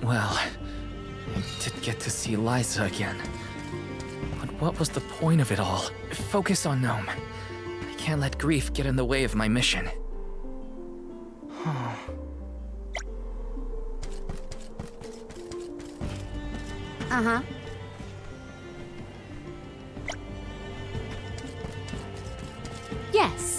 Well, I did get to see Liza again. But what was the point of it all? Focus on Gnome. I can't let grief get in the way of my mission. Uh-huh. Yes.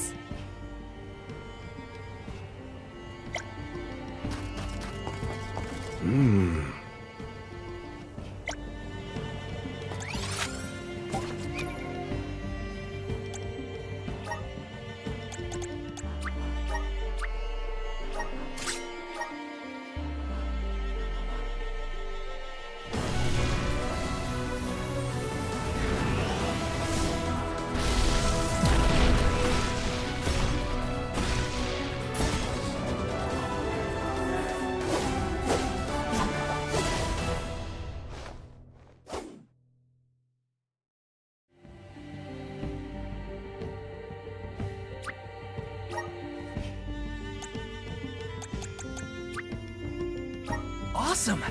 Awesome!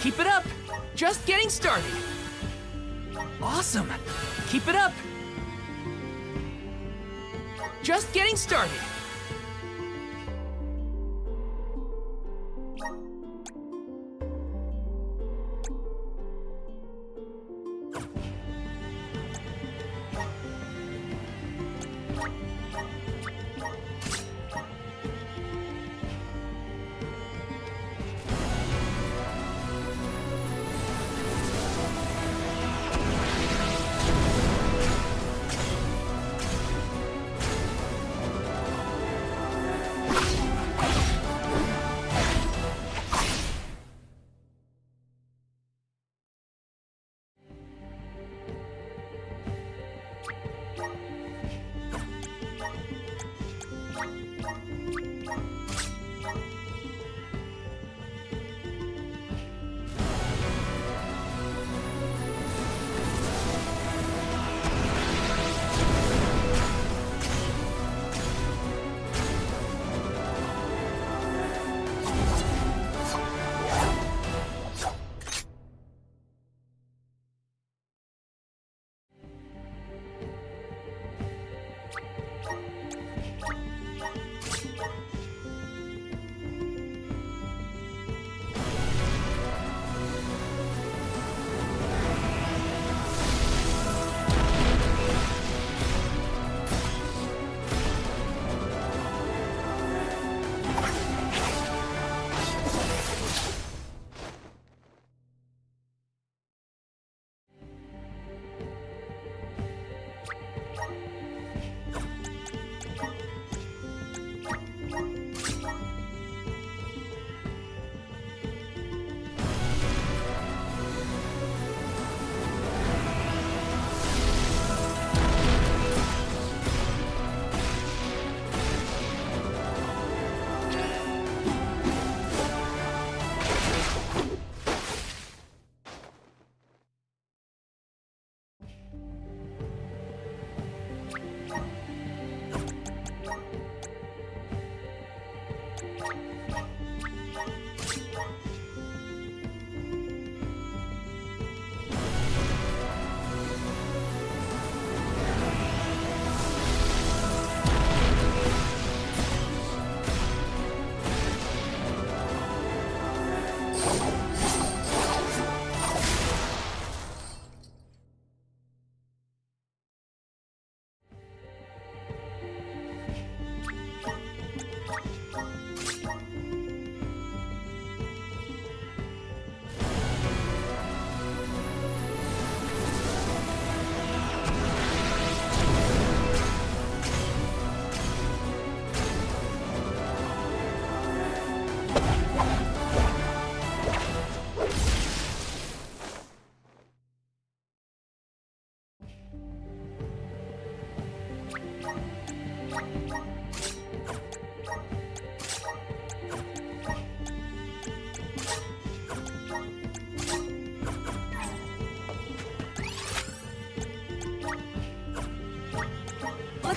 Keep it up! Just getting started! Awesome! Keep it up! Just getting started!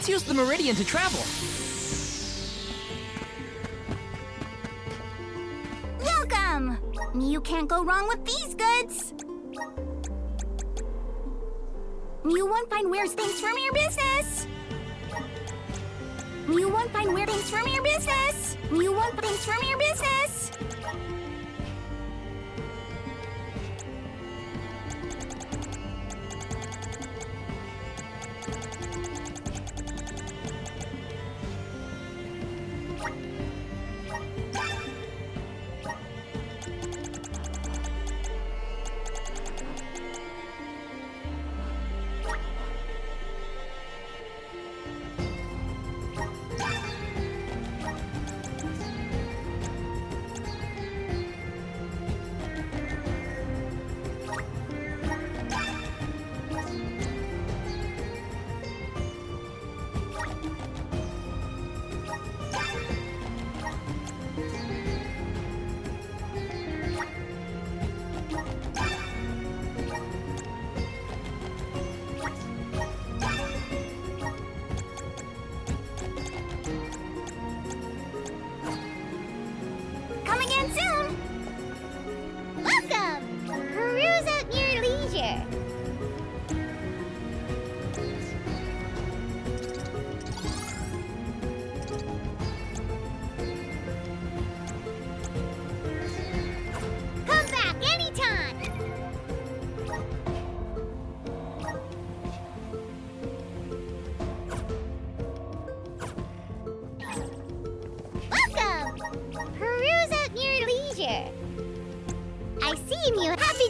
Let's use the Meridian to travel. Welcome! Welcome! You can't go wrong with these goods! You won't find weird things from your business! You won't find weird things from your business! You won't find things from your business!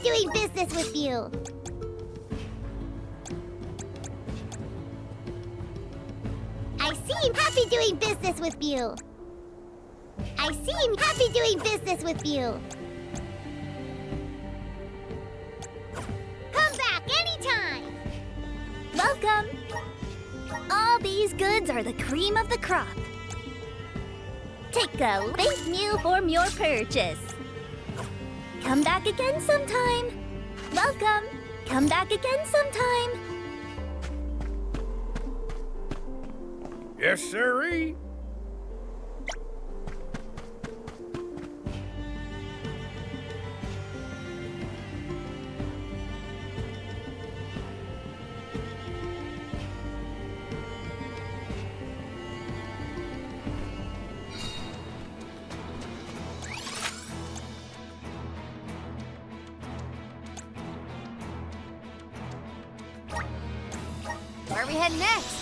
Doing business with you. I seem happy doing business with you. I seem happy doing business with you. Come back anytime. Welcome. All these goods are the cream of the crop. Take a late meal for your purchase. Come back again sometime. Welcome. Come back again sometime. Yes, sirree. Where are we heading next?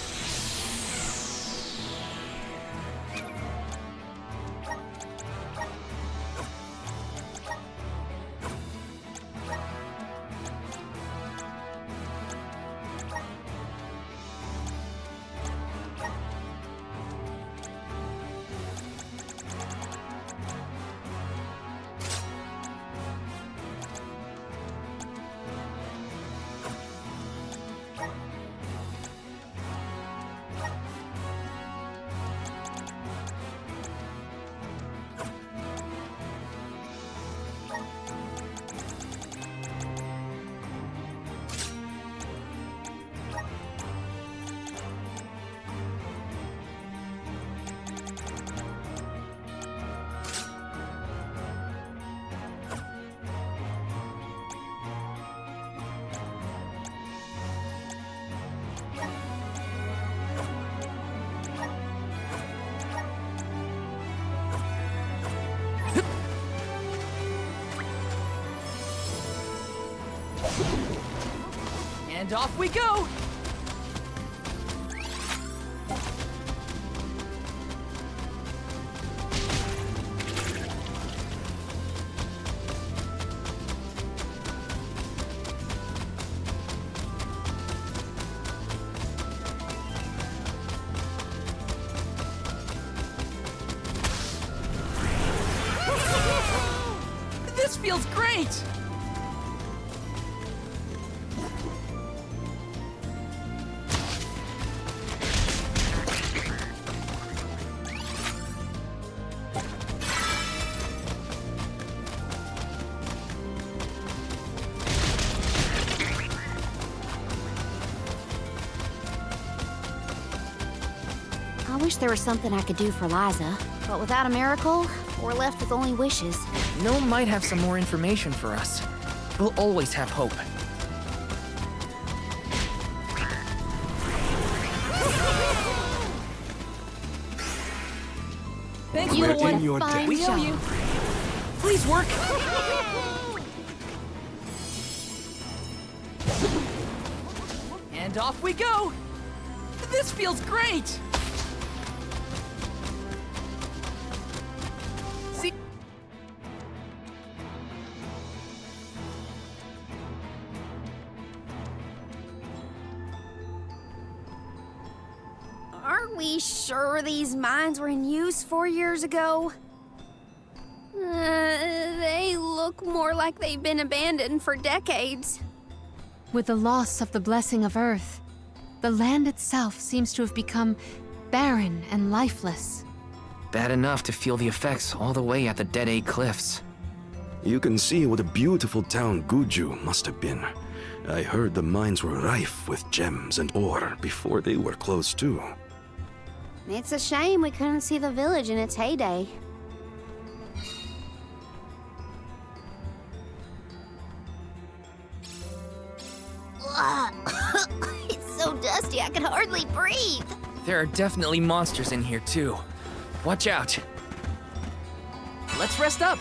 And off we go! This feels great! I wish there was something I could do for Liza, but without a miracle, we're left with only wishes. Gnome might have some more information for us. We'll always have hope. Thanks You for want taking a your fine day. We owe job. you. Please work. And off we go. This feels great. See? Aren't we sure these mines were in use 4 years ago? They look more like they've been abandoned for decades. With the loss of the blessing of Earth, the land itself seems to have become barren and lifeless. Bad enough to feel the effects all the way at the Dead Egg Cliffs. You can see what a beautiful town Guju must have been. I heard the mines were rife with gems and ore before they were closed too. It's a shame we couldn't see the village in its heyday. It's so dusty I can hardly breathe. There are definitely monsters in here too. Watch out. Let's rest up.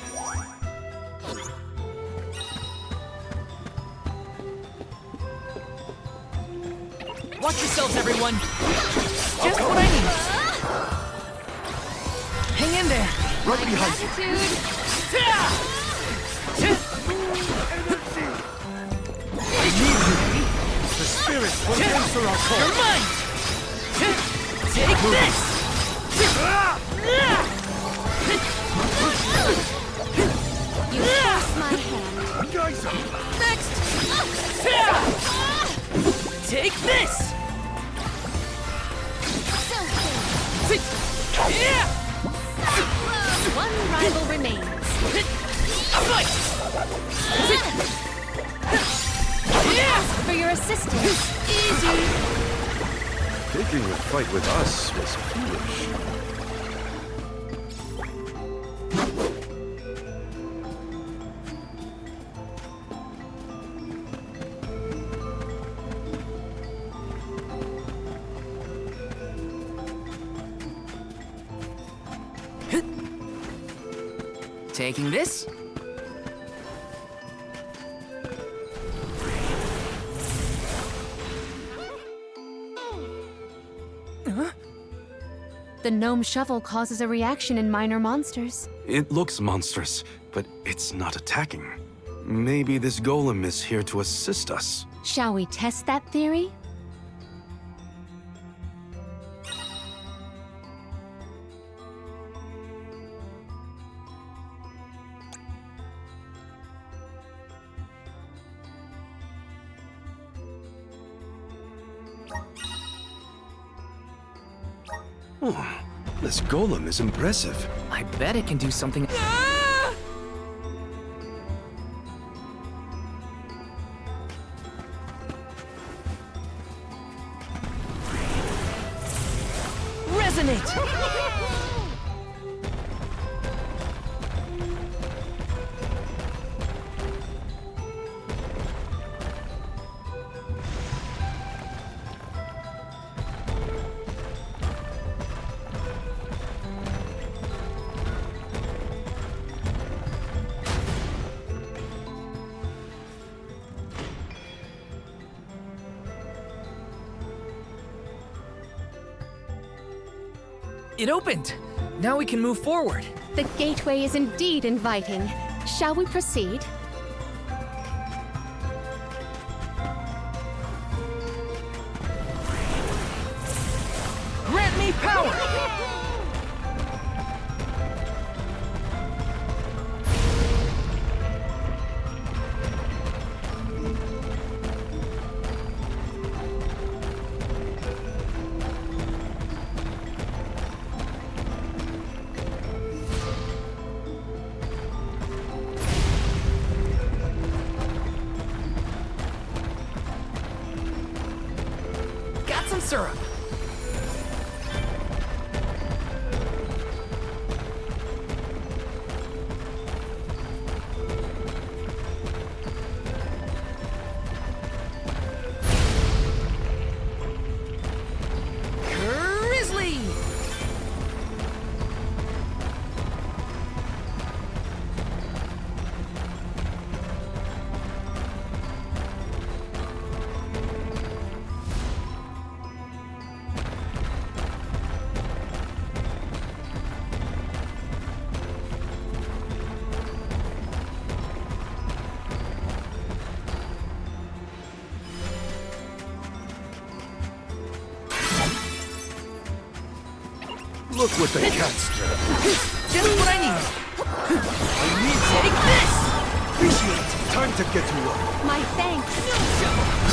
Watch yourselves, everyone. Just what I need. Hang in there. Right behind you. The spirits will answer our call. You're mine. Take this. You forced my hand. Next. Take this. One rival remains. Ask for your assistance. Easy. Taking a fight with us was foolish. Taking this. The gnome shovel causes a reaction in minor monsters. It looks monstrous, but it's not attacking. Maybe this golem is here to assist us. Shall we test that theory? Oh, this golem is impressive. I bet it can do something. Resonate! It opened! Now we can move forward. The gateway is indeed inviting. Shall we proceed? Grant me power! Got some syrup. Look what the cat's done. Just what I need. Take this! Appreciate it. Time to get to work. My thanks.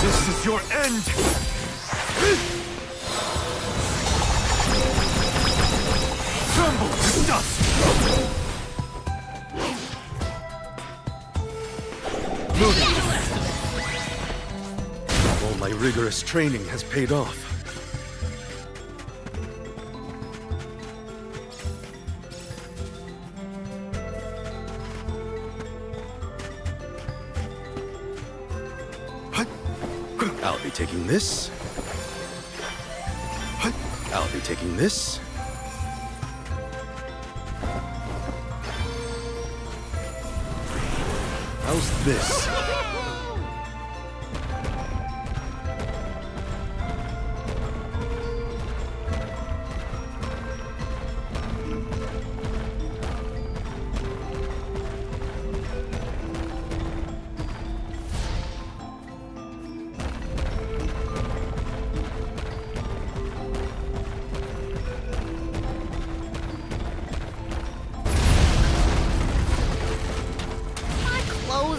This is your end. Crumble to dust. Moving. All my rigorous training has paid off. I'll be taking this. I'll be taking this. How's this?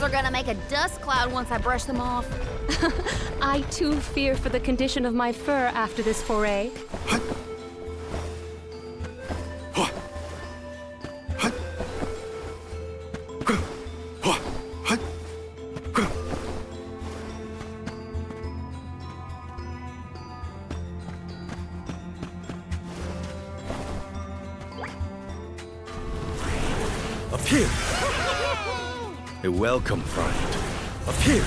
Are gonna make a dust cloud once I brush them off. I too fear for the condition of my fur after this foray. Appear! A welcome find. Appear!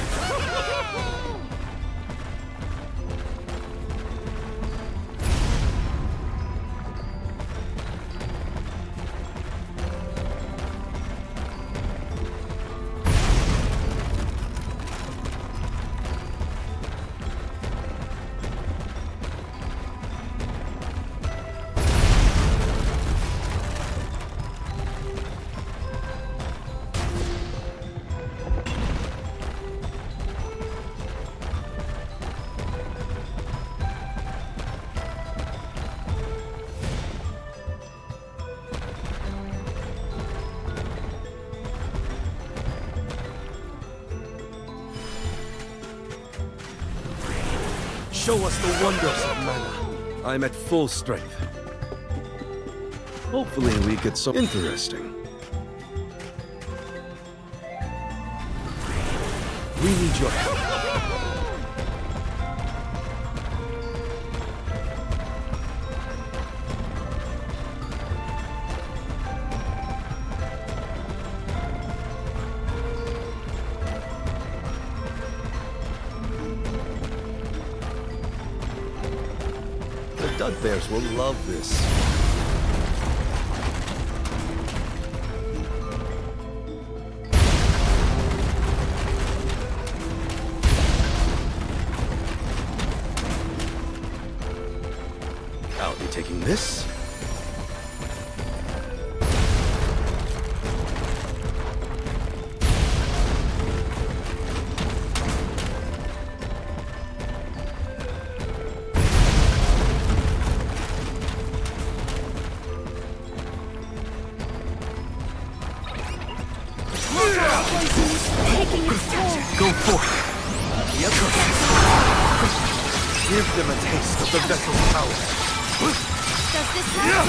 Show us the wonders of mana. I'm at full strength. Hopefully we get some interesting. We need your help. Bears will love this. I'll be taking this. Go forth! Yep. Give them a taste of the vessel's power. Does this help?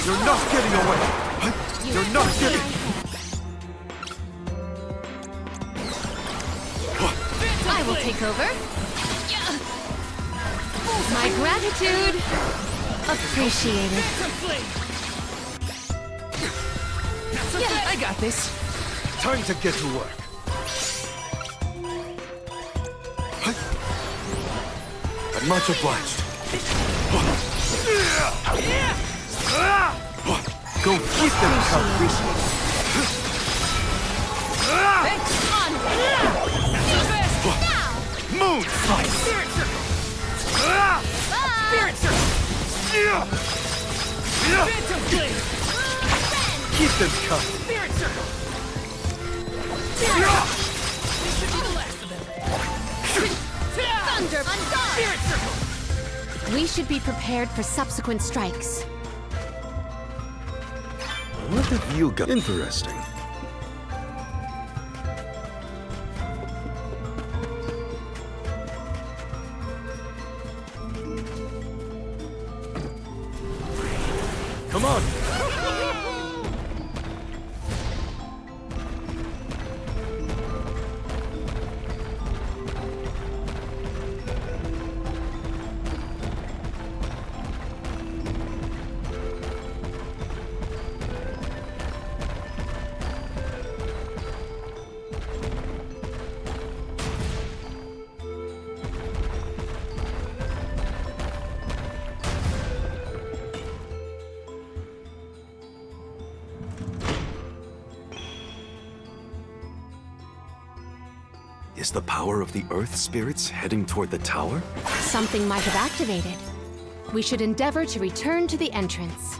You're not getting away! You're not getting... I will take over. My gratitude. Appreciated. Yeah, I got this. Time to get to work. I'm much obliged. Go keep them coming. Moon slice. Spirit circle. Spirit circle. Phantom blade. Keep them coming. Spirit circle. This should be the last of them. Spirit circle! We should be prepared for subsequent strikes. What have you got? Interesting. Come on! Is the power of the Earth spirits heading toward the tower? Something might have activated. We should endeavor to return to the entrance.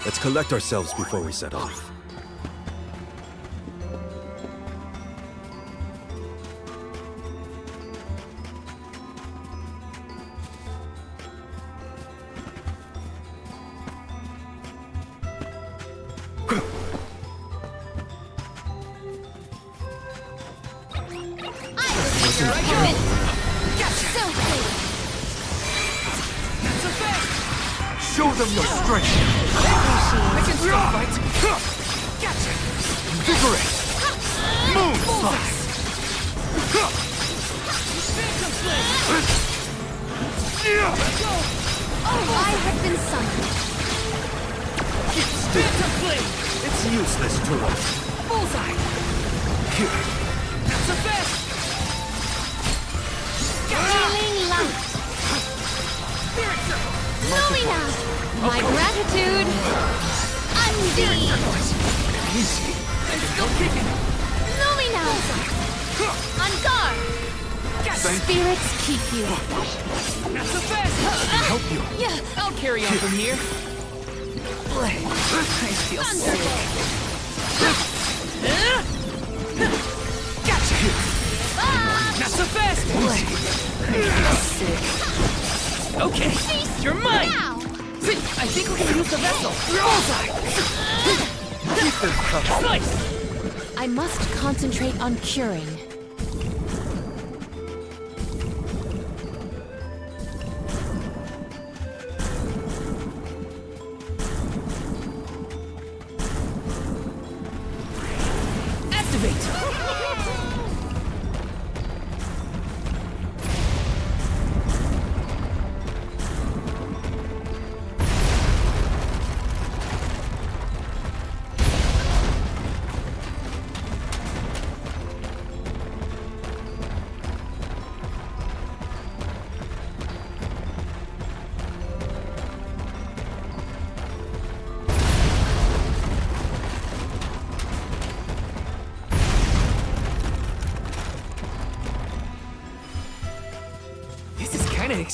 Let's collect ourselves before we set off. Show them your strength! I can still fight! Gotcha! Invigorate! Moonslide! I have been summoned. It's useless to run. Bullseye! Here. That's a fist! Healing light. Spirit circle! Lumina. My gratitude! Undi. Easy. I'm still kicking! Lumina. On guard. Spirits keep you. That's a fist! Help you. Yeah, I'll carry on from here. I feel sick. Gotcha! That's a fist! I feel sick. Okay, you're mine! Now. I think we can use the vessel. Bullseye! Slice! I must concentrate on curing. Activate!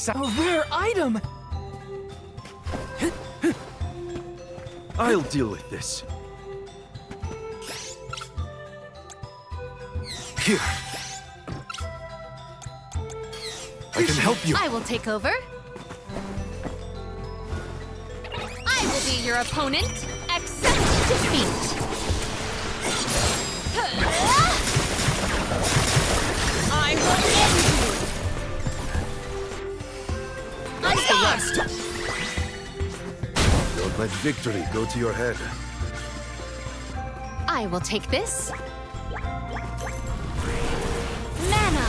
A rare item! I'll deal with this. Here. I can help you. I will take over. I will be your opponent. Accept defeat. I will end you. Don't let victory go to your head. I will take this. Mana.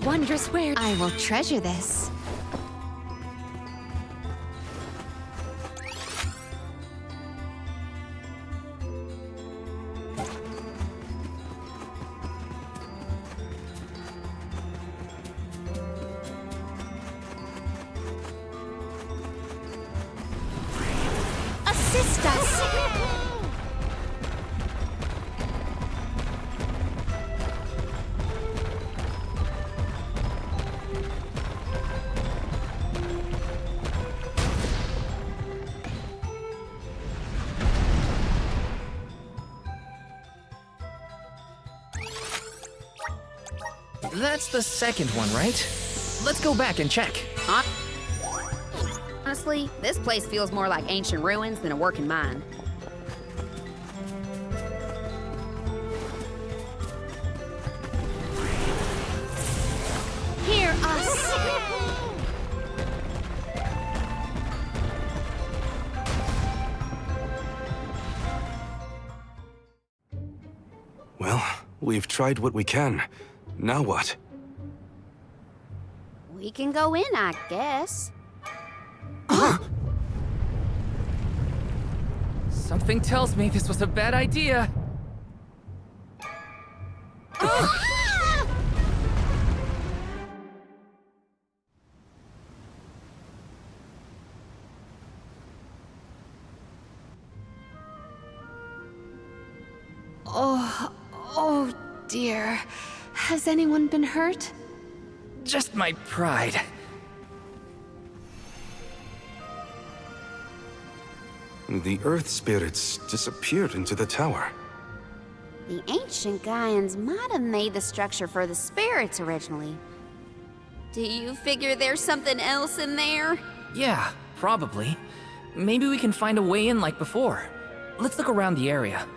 wondrous where I will treasure this. Assist us! That's the second one, right? Let's go back and check. Honestly, this place feels more like ancient ruins than a working mine. Hear us! Well, we've tried what we can. Now what? We can go in, I guess. Something tells me this was a bad idea. Oh dear. Has anyone been hurt? Just my pride. The earth spirits disappeared into the tower. The ancient Gaians might have made the structure for the spirits originally. Do you figure there's something else in there? Yeah, probably. Maybe we can find a way in like before. Let's look around the area.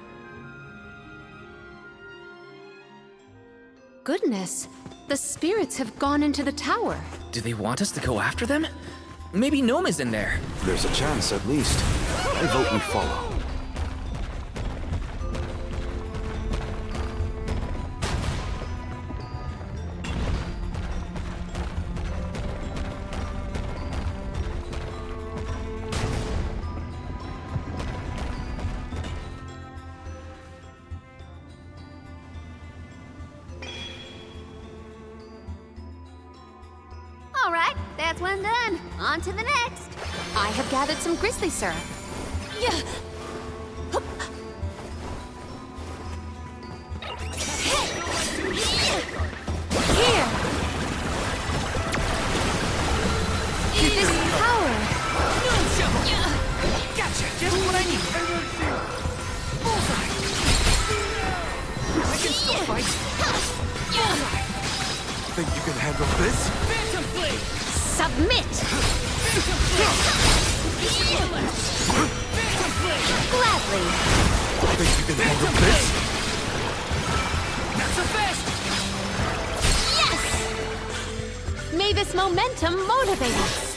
Goodness, the spirits have gone into the tower. Do they want us to go after them? Maybe Gnome is in there. There's a chance, at least. I vote we follow. All right, that's one done. On to the next. I have gathered some grizzly syrup. Yeah. Here! This power! Gotcha! Just what I need! Bullseye! I can still fight! Think you can handle this? Phantom Blade! Submit! Gladly. Think you can handle this? Not so fast! Yes! May this momentum motivate us!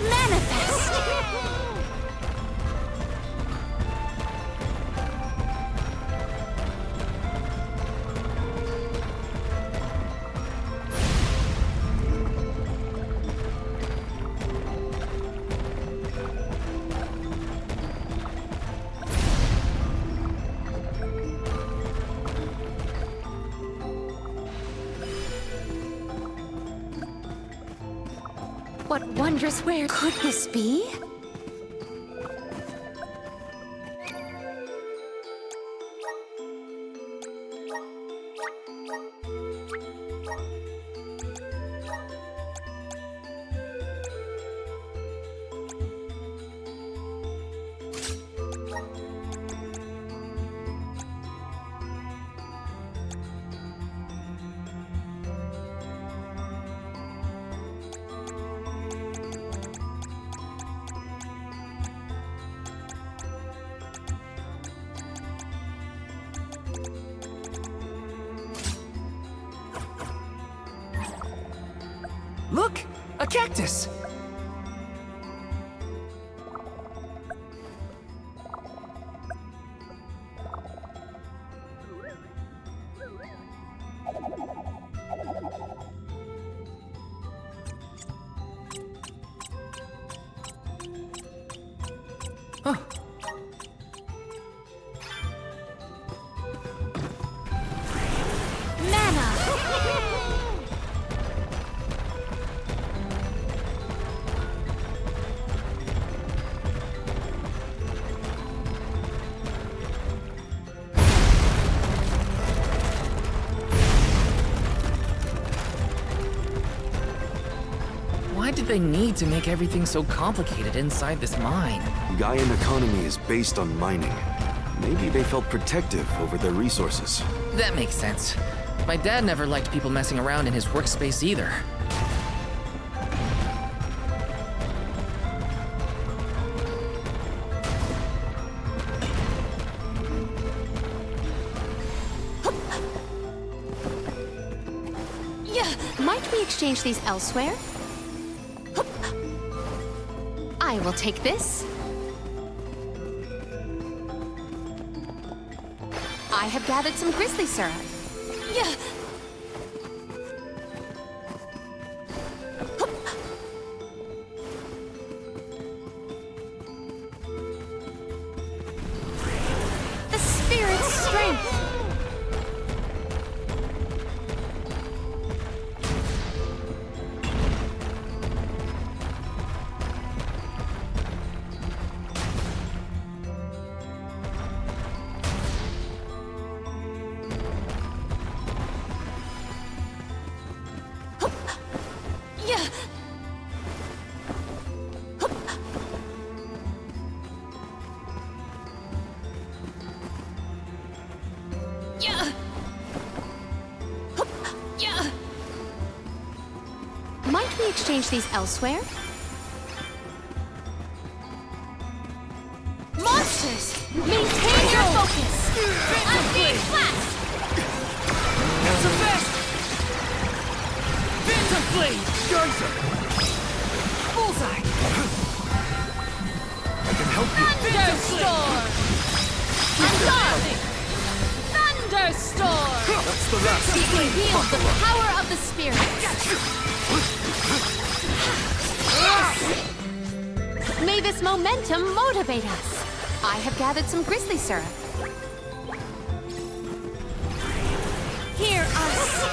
Manifest! What wondrous where could this be? Look! A cactus! Why did they need to make everything so complicated inside this mine? Gaian economy is based on mining. Maybe they felt protective over their resources. That makes sense. My dad never liked people messing around in his workspace either. Might we exchange these elsewhere? I will take this. I have gathered some grizzly syrup. Yeah. The spirit's strength. Might we exchange these elsewhere? Monsters! Maintain your focus! Unleash blast! That's the best! Phantom Blade! Geyser! Bullseye! I can help you! Thunderstorm! Thunderstorm! That's the last! Wield the power of the spirit! May this momentum motivate us! I have gathered some grizzly syrup. Hear us!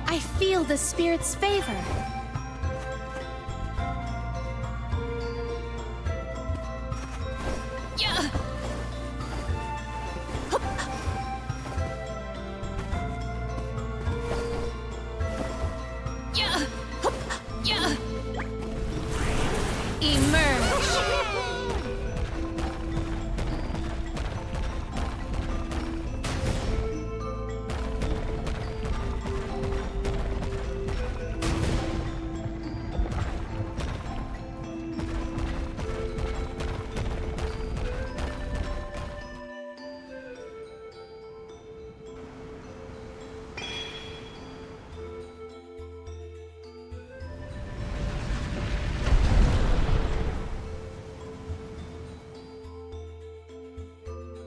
I feel the spirit's favor.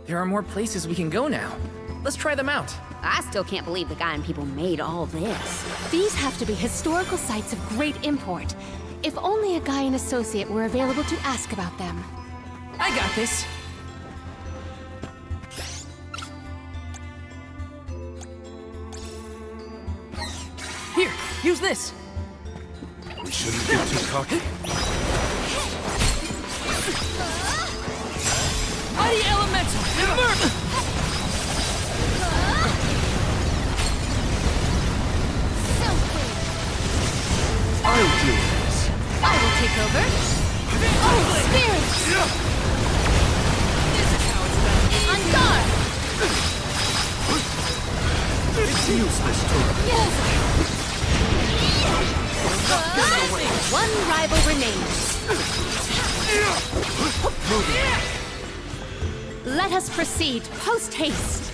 There are more places we can go now. Let's try them out. I still can't believe the Gaian people made all this. These have to be historical sites of great import. If only a Gaian associate were available to ask about them. I got this. Here, use this. We shouldn't get too cocky. Mighty Elemental! Immerse! I'll do this. I will take over. Oh, spirits! This is how it's done. On guard! It's useless to Yes! One rival remains. Let us proceed post-haste.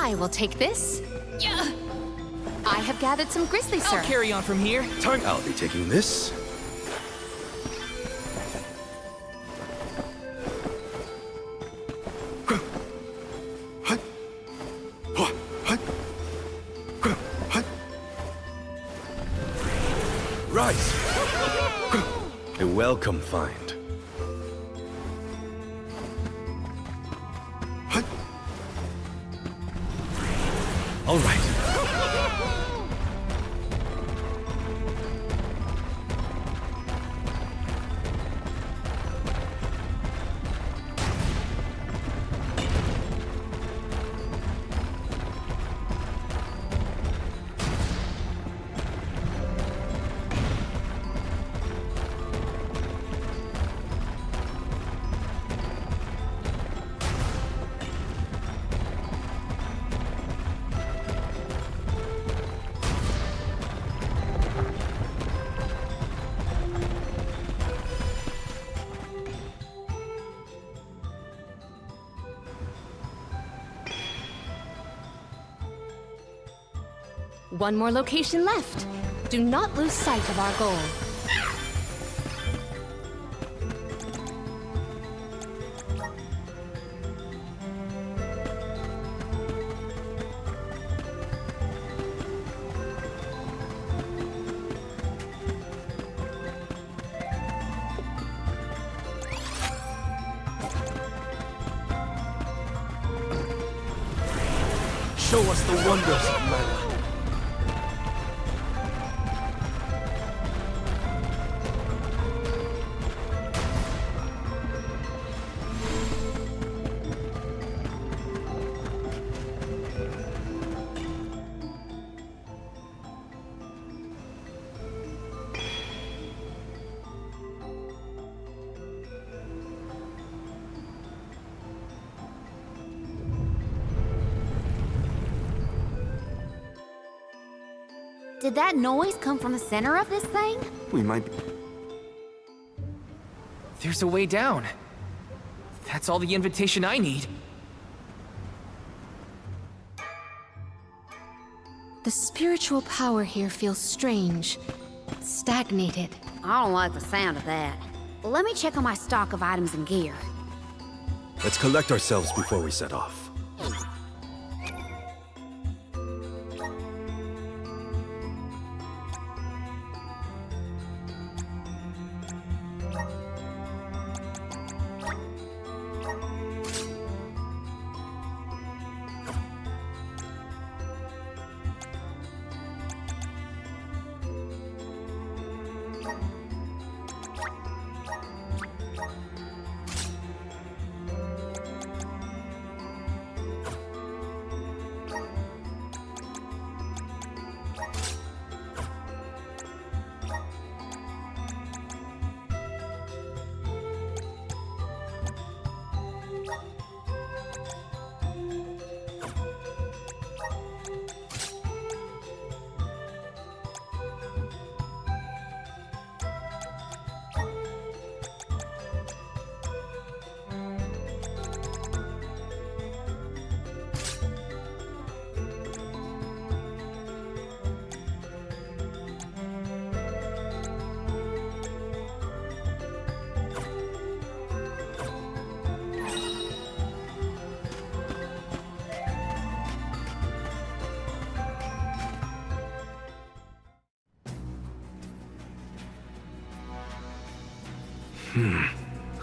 I will take this. Yeah. I have gathered some grizzly I'll syrup. carry on from here. I'll be taking this. Rise! A welcome find. All right. One more location left. Do not lose sight of our goal. Show us the wonders of mana. Did that noise come from the center of this thing? We might be... There's a way down. That's all the invitation I need. The spiritual power here feels strange, stagnated. I don't like the sound of that. Let me check on my stock of items and gear. Let's collect ourselves before we set off.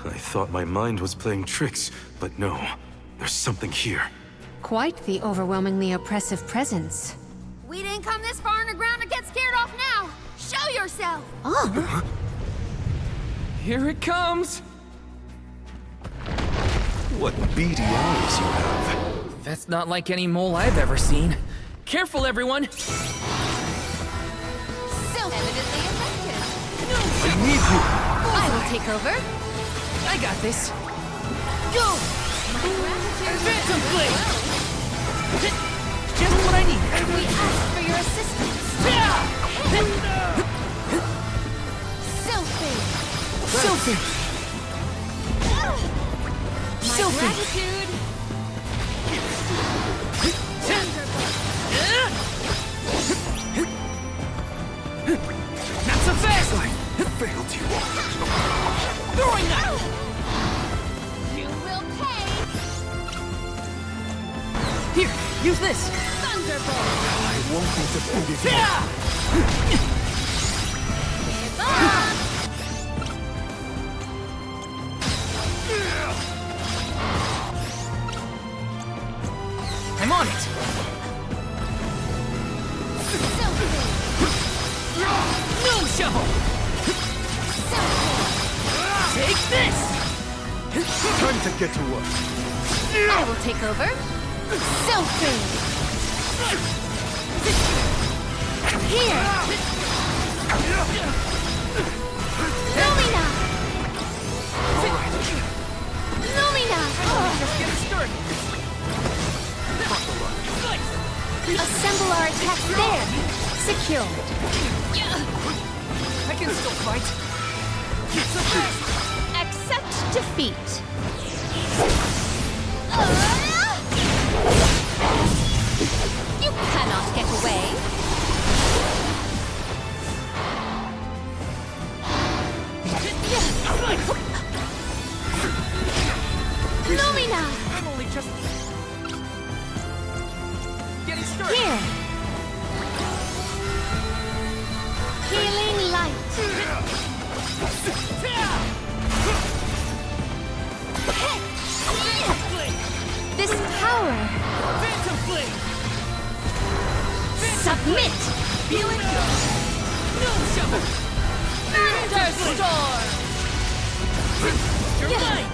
I thought my mind was playing tricks, but no. There's something here. Quite the overwhelmingly oppressive presence. We didn't come this far underground to get scared off now! Show yourself! Here it comes! What beady eyes you have. That's not like any mole I've ever seen. Careful, everyone! Evidently effective. I need you! I will take over. I got this. Go! Phantom Blade! Just what I need. We ask for your assistance. Selfie! Sophie! My gratitude! this! Thunderbolt! I won't be defeated. Give up! I'm on it! Gnome shovel! Take this! Time to get to work. I will take over. Selfie! Here! Lumina! Lumina! Just getting started! Assemble our attacks there! Secured. I can still fight! Accept defeat. You cannot get away. Lumina! I'm only just... getting started! Here! Healing light! This power! Phantom Flame! Submit! Feeling good! Gnome shovel! Thunderstorm! You're mine!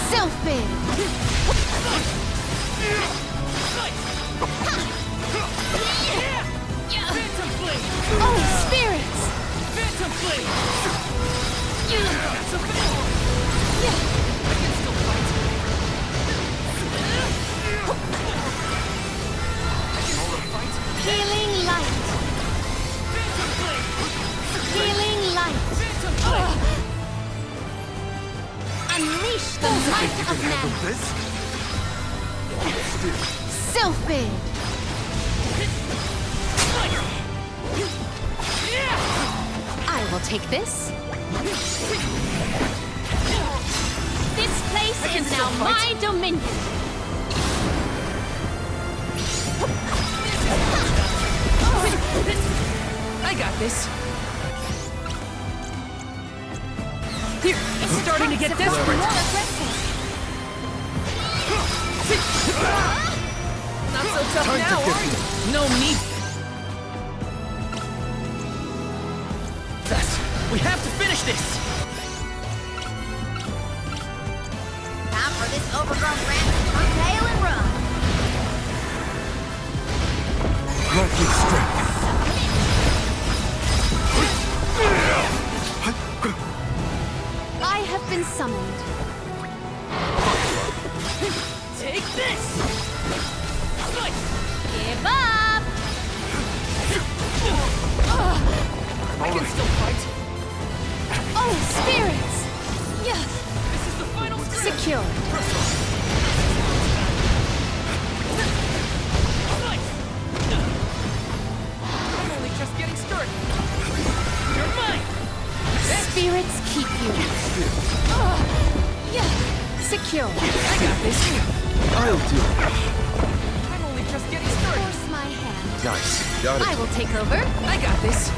Selfie! Phantom Flame! Oh, spirits! Phantom Flame! That's a fail! I can still fight! I can still fight! Healing light! Phantom Flame! Healing light! Phantom Flame! Unleash the might of man! This? Selfie! I will take this. This place is now my dominion. I got this! Here, it's starting to get desperate! Not so tough Time to now, get are you? No need. Thus, we have to finish this! Time for this overgrown rat to turn tail and run. Grant me strength. I have been summoned. Take this! Give up! I can still fight! Oh, spirits! This is the final stretch! Secured. I'm only just getting started! You're mine! Spirits keep you. Secured. I got this! I'll do it. I'm only just getting started! Force my hand. Nice. Got I it. will take over. I got this!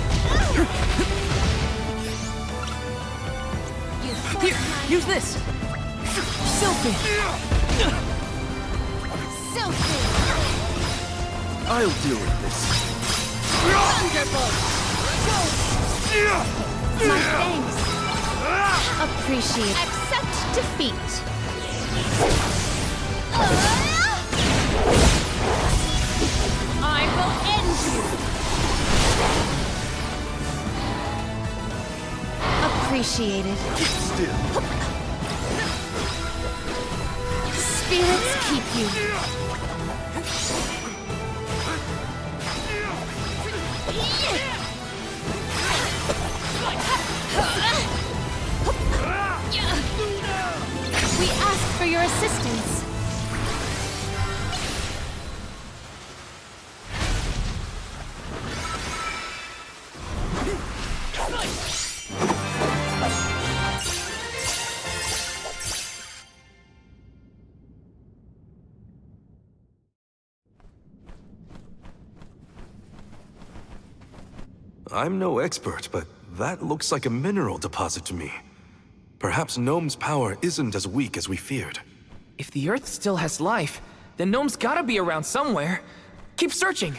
You force Here, my use this! Selfie! Selfie! I'll deal with this. Thunderbolt! My thanks. Appreciate. Accept defeat. I will end you. Appreciated. Still. Spirits keep you. We ask for your assistance. I'm no expert, but that looks like a mineral deposit to me. Perhaps Gnome's power isn't as weak as we feared. If the Earth still has life, then Gnome's gotta be around somewhere. Keep searching.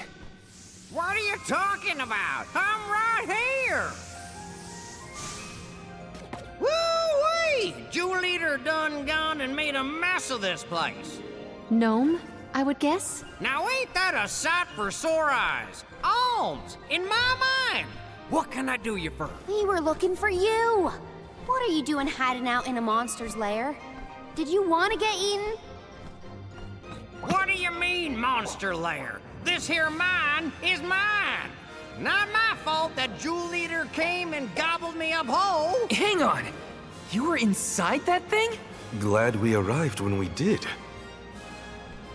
What are you talking about? I'm right here! Woo-wee! Jewel Eater done gone and made a mess of this place. Gnome, I would guess? Now ain't that a sight for sore eyes? Alms, in my mind! What can I do you for? We were looking for you. What are you doing hiding out in a monster's lair? Did you want to get eaten? What do you mean, monster lair? This here mine is mine. Not my fault that Jewel Eater came and gobbled me up whole. Hang on. You were inside that thing? Glad we arrived when we did.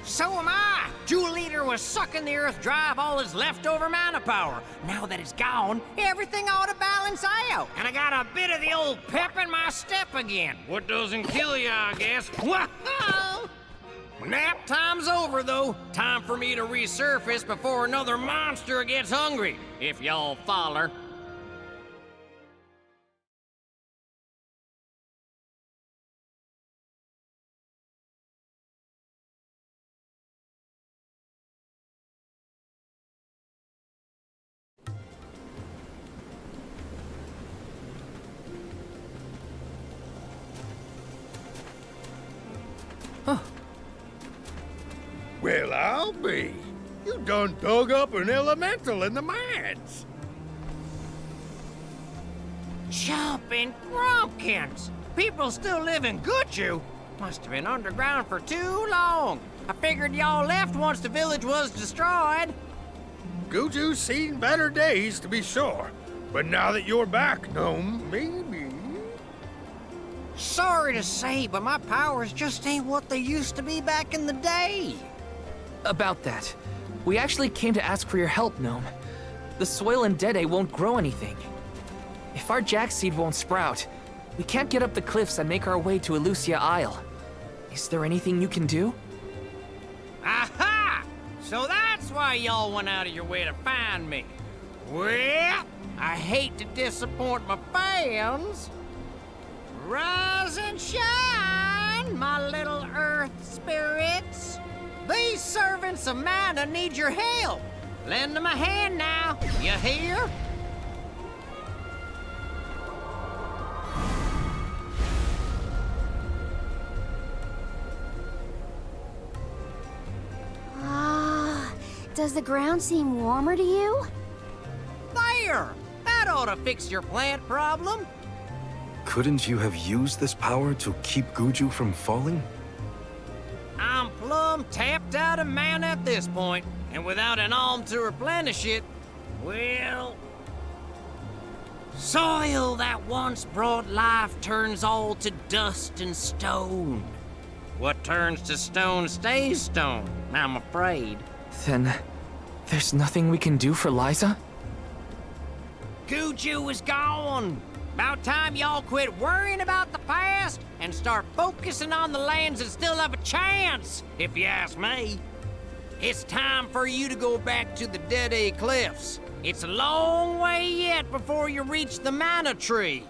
So am I. Jewel Eater was sucking the earth dry of all his leftover mana power. Now that it's gone, everything ought to balance out. And I got a bit of the old pep in my step again. What doesn't kill you, I guess. Whoa! Nap time's over, though. Time for me to resurface before another monster gets hungry, if y'all follow. Well, I'll be. You done dug up an elemental in the mines. Jumping Grumpkins! People still live in Guju. Must have been underground for too long. I figured y'all left once the village was destroyed. Guju's seen better days, to be sure. But now that you're back, Gnome, maybe... Sorry to say, but my powers just ain't what they used to be back in the day. About that, we actually came to ask for your help, Gnome. The soil in Dede won't grow anything. If our jackseed won't sprout, we can't get up the cliffs and make our way to Elucia Isle. Is there anything you can do? Aha! So that's why y'all went out of your way to find me. Well, I hate to disappoint my fans. Rise and shine, my little earth spirits. These servants of mana need your help. Lend them a hand now, you hear? Does the ground seem warmer to you? There! That ought to fix your plant problem. Couldn't you have used this power to keep Guju from falling? I'm plumb tapped out of mana at this point, and without an alm to replenish it, well... Soil that once brought life turns all to dust and stone. What turns to stone stays stone, I'm afraid. Then, there's nothing we can do for Liza? Guju is gone. About time y'all quit worrying about the past and start focusing on the lands that still have a chance, if you ask me. It's time for you to go back to the Dede Cliffs. It's a long way yet before you reach the mana tree.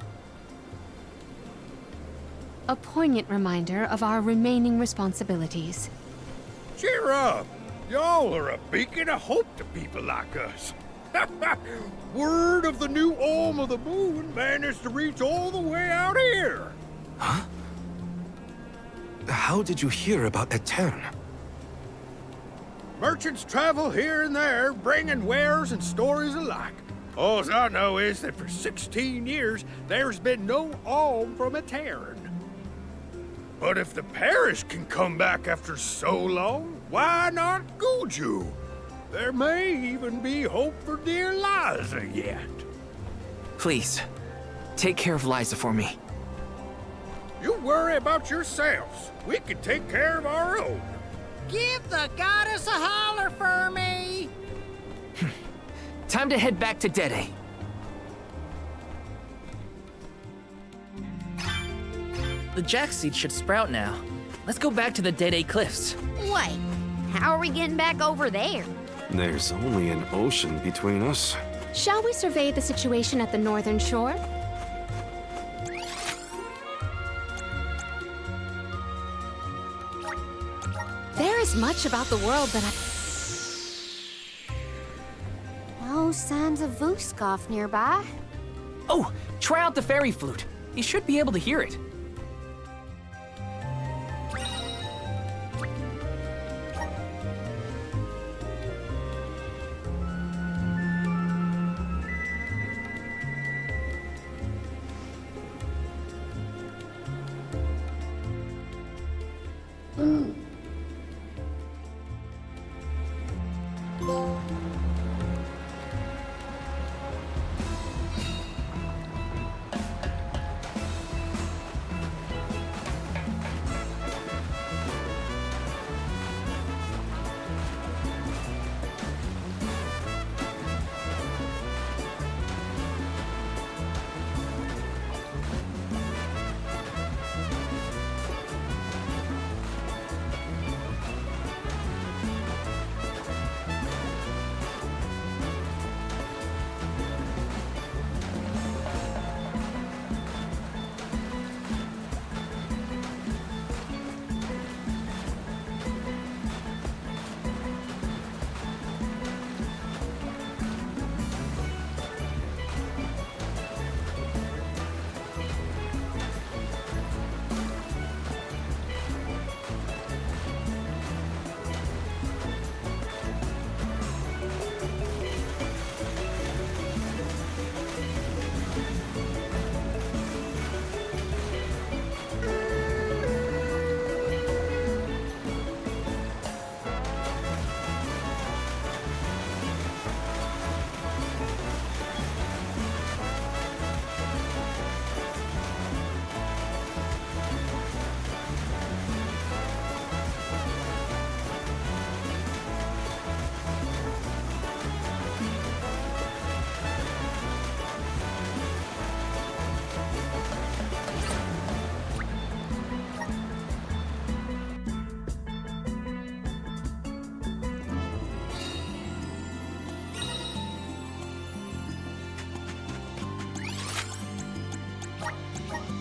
A poignant reminder of our remaining responsibilities. Cheer up! Y'all are a beacon of hope to people like us. Word of the new Alm of the Moon managed to reach all the way out here. Huh? How did you hear about Etern? Merchants travel here and there, bringing wares and stories alike. All I know is that for 16 years, there's been no alm from Etern. But if the parish can come back after so long, why not Guju? There may even be hope for dear Liza yet. Please, take care of Liza for me. You worry about yourselves. We can take care of our own. Give the goddess a holler for me! Time to head back to Dede. The jackseed should sprout now. Let's go back to the Dede Cliffs. Wait, how are we getting back over there? There's only an ocean between us. Shall we survey the situation at the northern shore? There is much about the world that No signs of Vuskov nearby. Oh, try out the fairy flute. You should be able to hear it.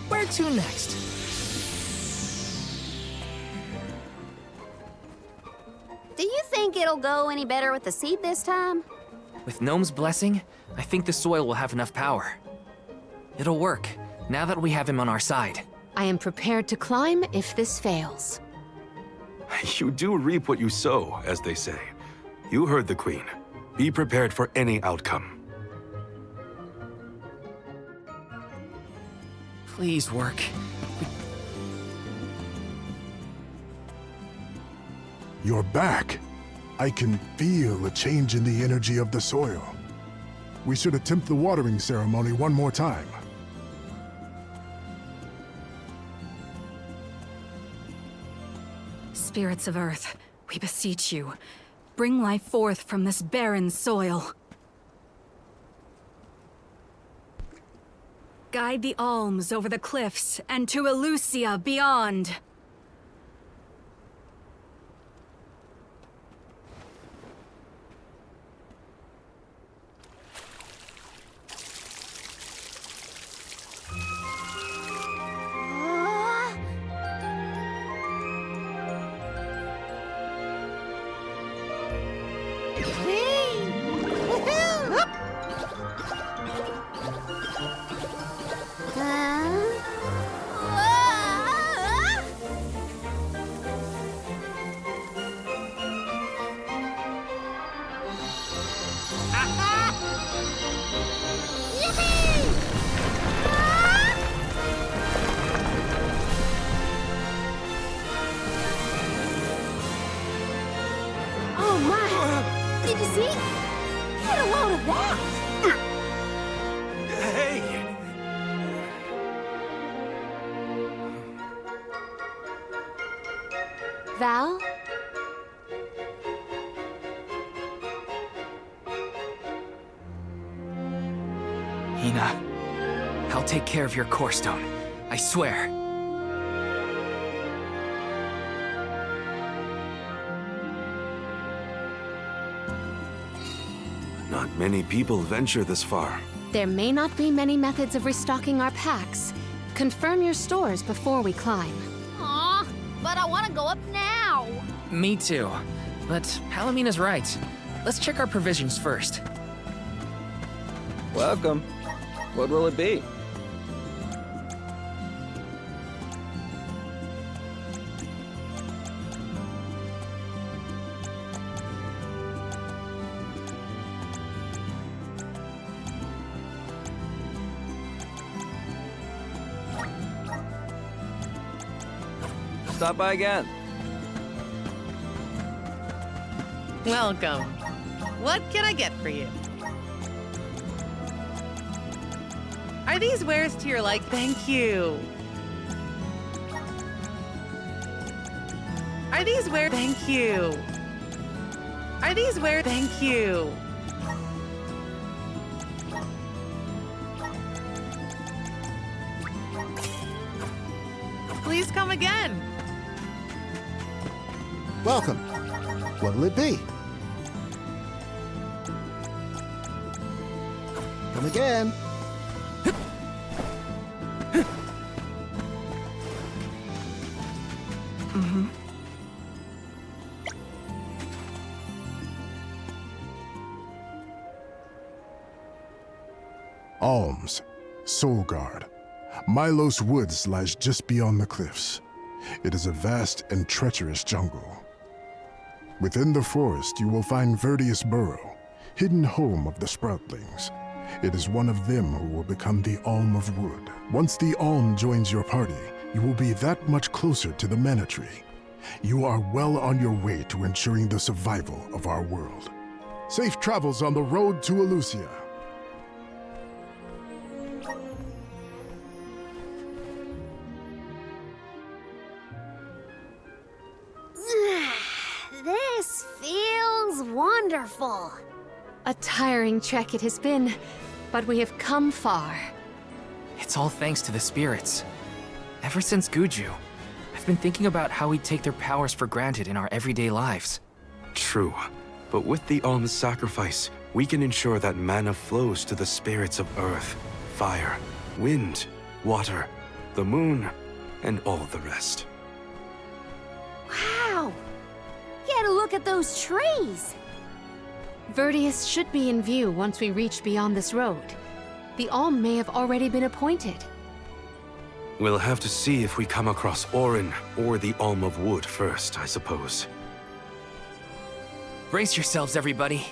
Where to next? Do you think it'll go any better with the seed this time? With Gnome's blessing, I think the soil will have enough power. It'll work, now that we have him on our side. I am prepared to climb if this fails. You do reap what you sow, as they say. You heard the Queen. Be prepared for any outcome. Please work. You're back. I can feel a change in the energy of the soil. We should attempt the watering ceremony one more time. Spirits of Earth, we beseech you, bring life forth from this barren soil. Guide the alms over the cliffs and to Elusia beyond. Did you see? Get a load of that! Hey! Val? Hina, I'll take care of your core stone. I swear. Not many people venture this far. There may not be many methods of restocking our packs. Confirm your stores before we climb. Aw, but I want to go up now. Me too. But Palomina's right. Let's check our provisions first. Welcome. What will it be? Stop by again. Welcome. What can I get for you? Are these wares to your like? Thank you. Are these wares? Thank you. Are these wares? Thank you. Please come again. Welcome. What'll it be? Come again. Alms, Soul Guard. Mylos Woods lies just beyond the cliffs. It is a vast and treacherous jungle. Within the forest, you will find Verdeus Borough, hidden home of the Sproutlings. It is one of them who will become the Alm of Wood. Once the Alm joins your party, you will be that much closer to the Mana Tree. You are well on your way to ensuring the survival of our world. Safe travels on the road to Elucia. This feels wonderful. A tiring trek it has been, but we have come far. It's all thanks to the spirits. Ever since Guju, I've been thinking about how we take their powers for granted in our everyday lives. True, but with the alms sacrifice, we can ensure that mana flows to the spirits of earth, fire, wind, water, the moon, and all the rest. Wow! Get a look at those trees! Verdeus should be in view once we reach beyond this road. The Alm may have already been appointed. We'll have to see if we come across Orin or the Alm of Wood first, I suppose. Brace yourselves, everybody.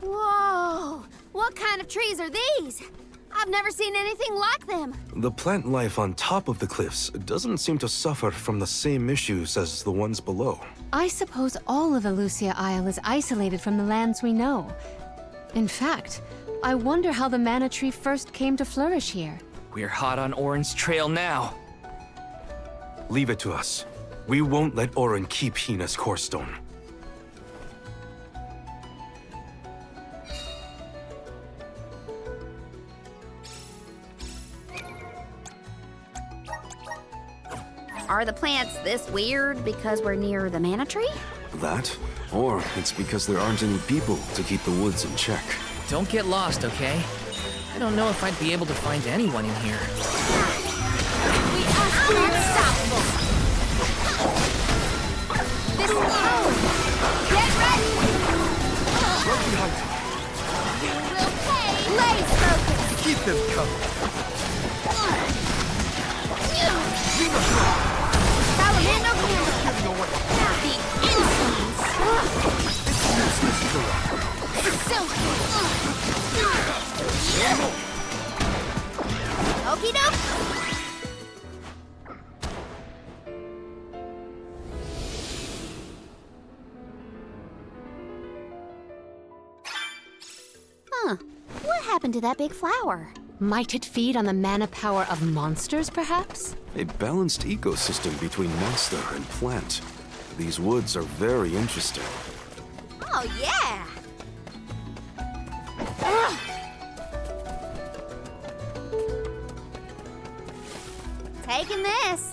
Whoa! What kind of trees are these? I've never seen anything like them. The plant life on top of the cliffs doesn't seem to suffer from the same issues as the ones below. I suppose all of Elucia Isle is isolated from the lands we know. In fact, I wonder how the Mana Tree first came to flourish here. We're hot on Orin's trail now. Leave it to us. We won't let Orin keep Hina's core stone. Are the plants this weird because we're near the Mana Tree? That? Or it's because there aren't any people to keep the woods in check. Don't get lost, okay? I don't know if I'd be able to find anyone in here. We are unstoppable! This is Owen! Get ready! You will pay! Blaze focus! Keep them coming. Salamando candle! The insolence! It's useless to run. Silky! Okie doke! Huh. What happened to that big flower? Might it feed on the mana power of monsters, perhaps? A balanced ecosystem between monster and plant. These woods are very interesting. Oh, yeah! Taking this.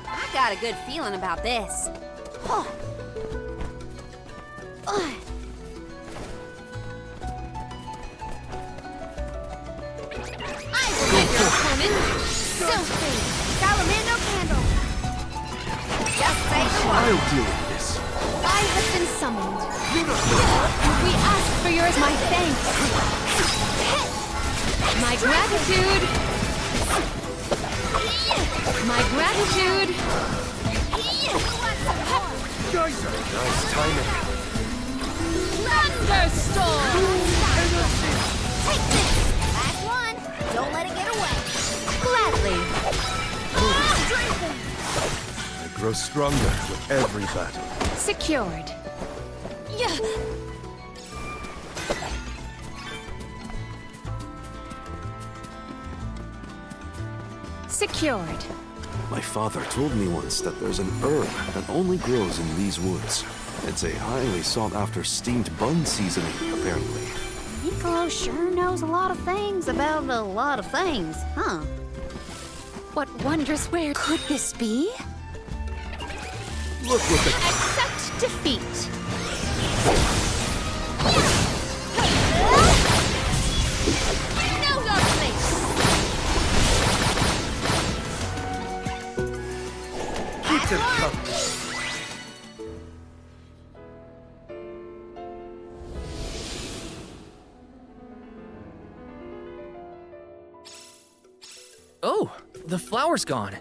I got a good feeling about this. Oh. I will make your opponent filthy. Salamando candle. Just say the word. I'll deal with this. I have been summoned. We ask for yours, my thanks. My gratitude. My gratitude. Geyser! Nice timing. Thunderstorm. Take this. Last one. Don't let it get away. Gladly. I grow stronger with every battle. Secured. Yeah. Secured. My father told me once that there's an herb that only grows in these woods. It's a highly sought-after steamed bun seasoning, apparently. Piccolo sure knows a lot of things about a lot of things, huh? What wondrous where could this be? Look what the... Accept defeat. Know your place. Keep them coming. Oh, the flower's gone.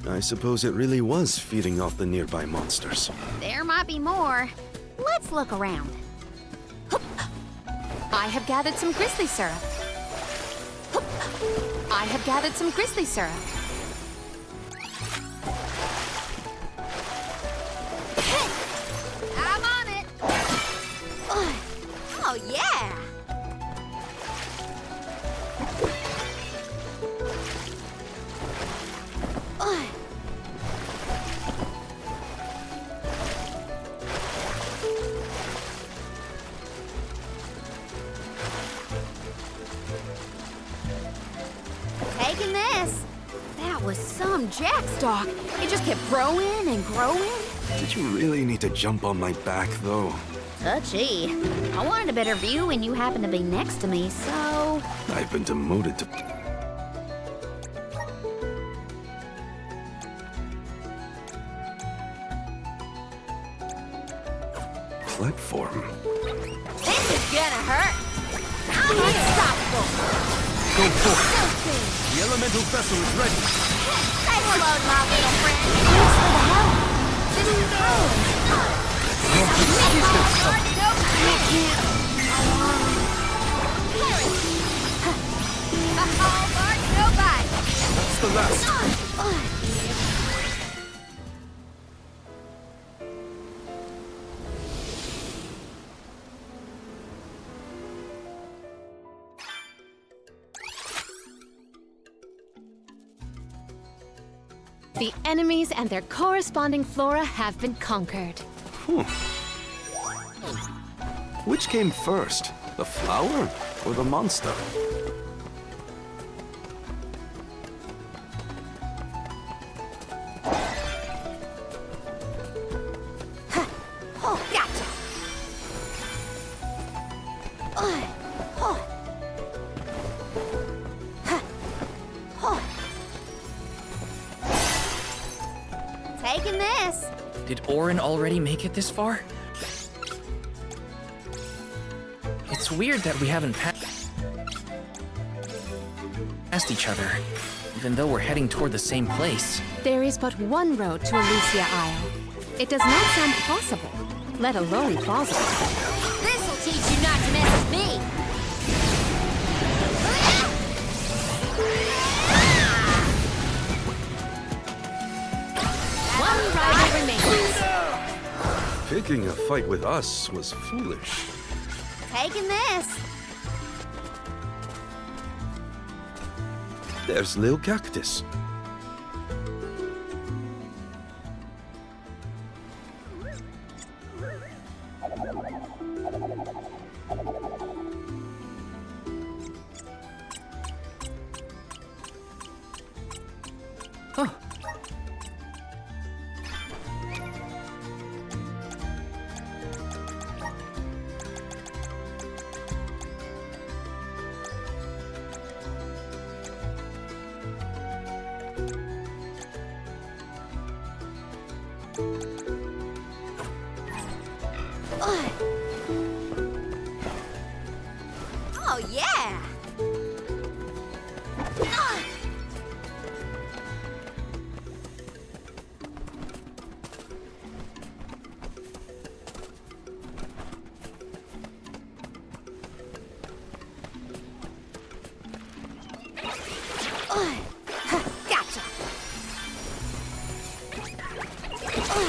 I suppose it really was feeding off the nearby monsters. There might be more. Let's look around. I have gathered some grizzly syrup. I have gathered some grizzly syrup. I'm on it. Oh, yeah. Taking this. That was some jackstock. It just kept growing and growing. Did you really need to jump on my back, though? Touchy. I wanted a better view and you happened to be next to me, so... I've been demoted to... platform. This is gonna hurt. I'm unstoppable. Go forth. The elemental vessel is ready. Say hello to my little friend. Thanks for the help. This is cool. That's the last. The enemies and their corresponding flora have been conquered. Which came first, the flower or the monster? Oh, gotcha. Taking this. Did Orin already make it this far? It's weird that we haven't passed each other, even though we're heading toward the same place. There is but one road to Elusia Isle. It does not sound possible, let alone plausible. This'll teach you not to mess with me. One rider remains. Picking a fight with us was foolish. Taking this. There's Lil Cactus. Oh, yeah! Gotcha!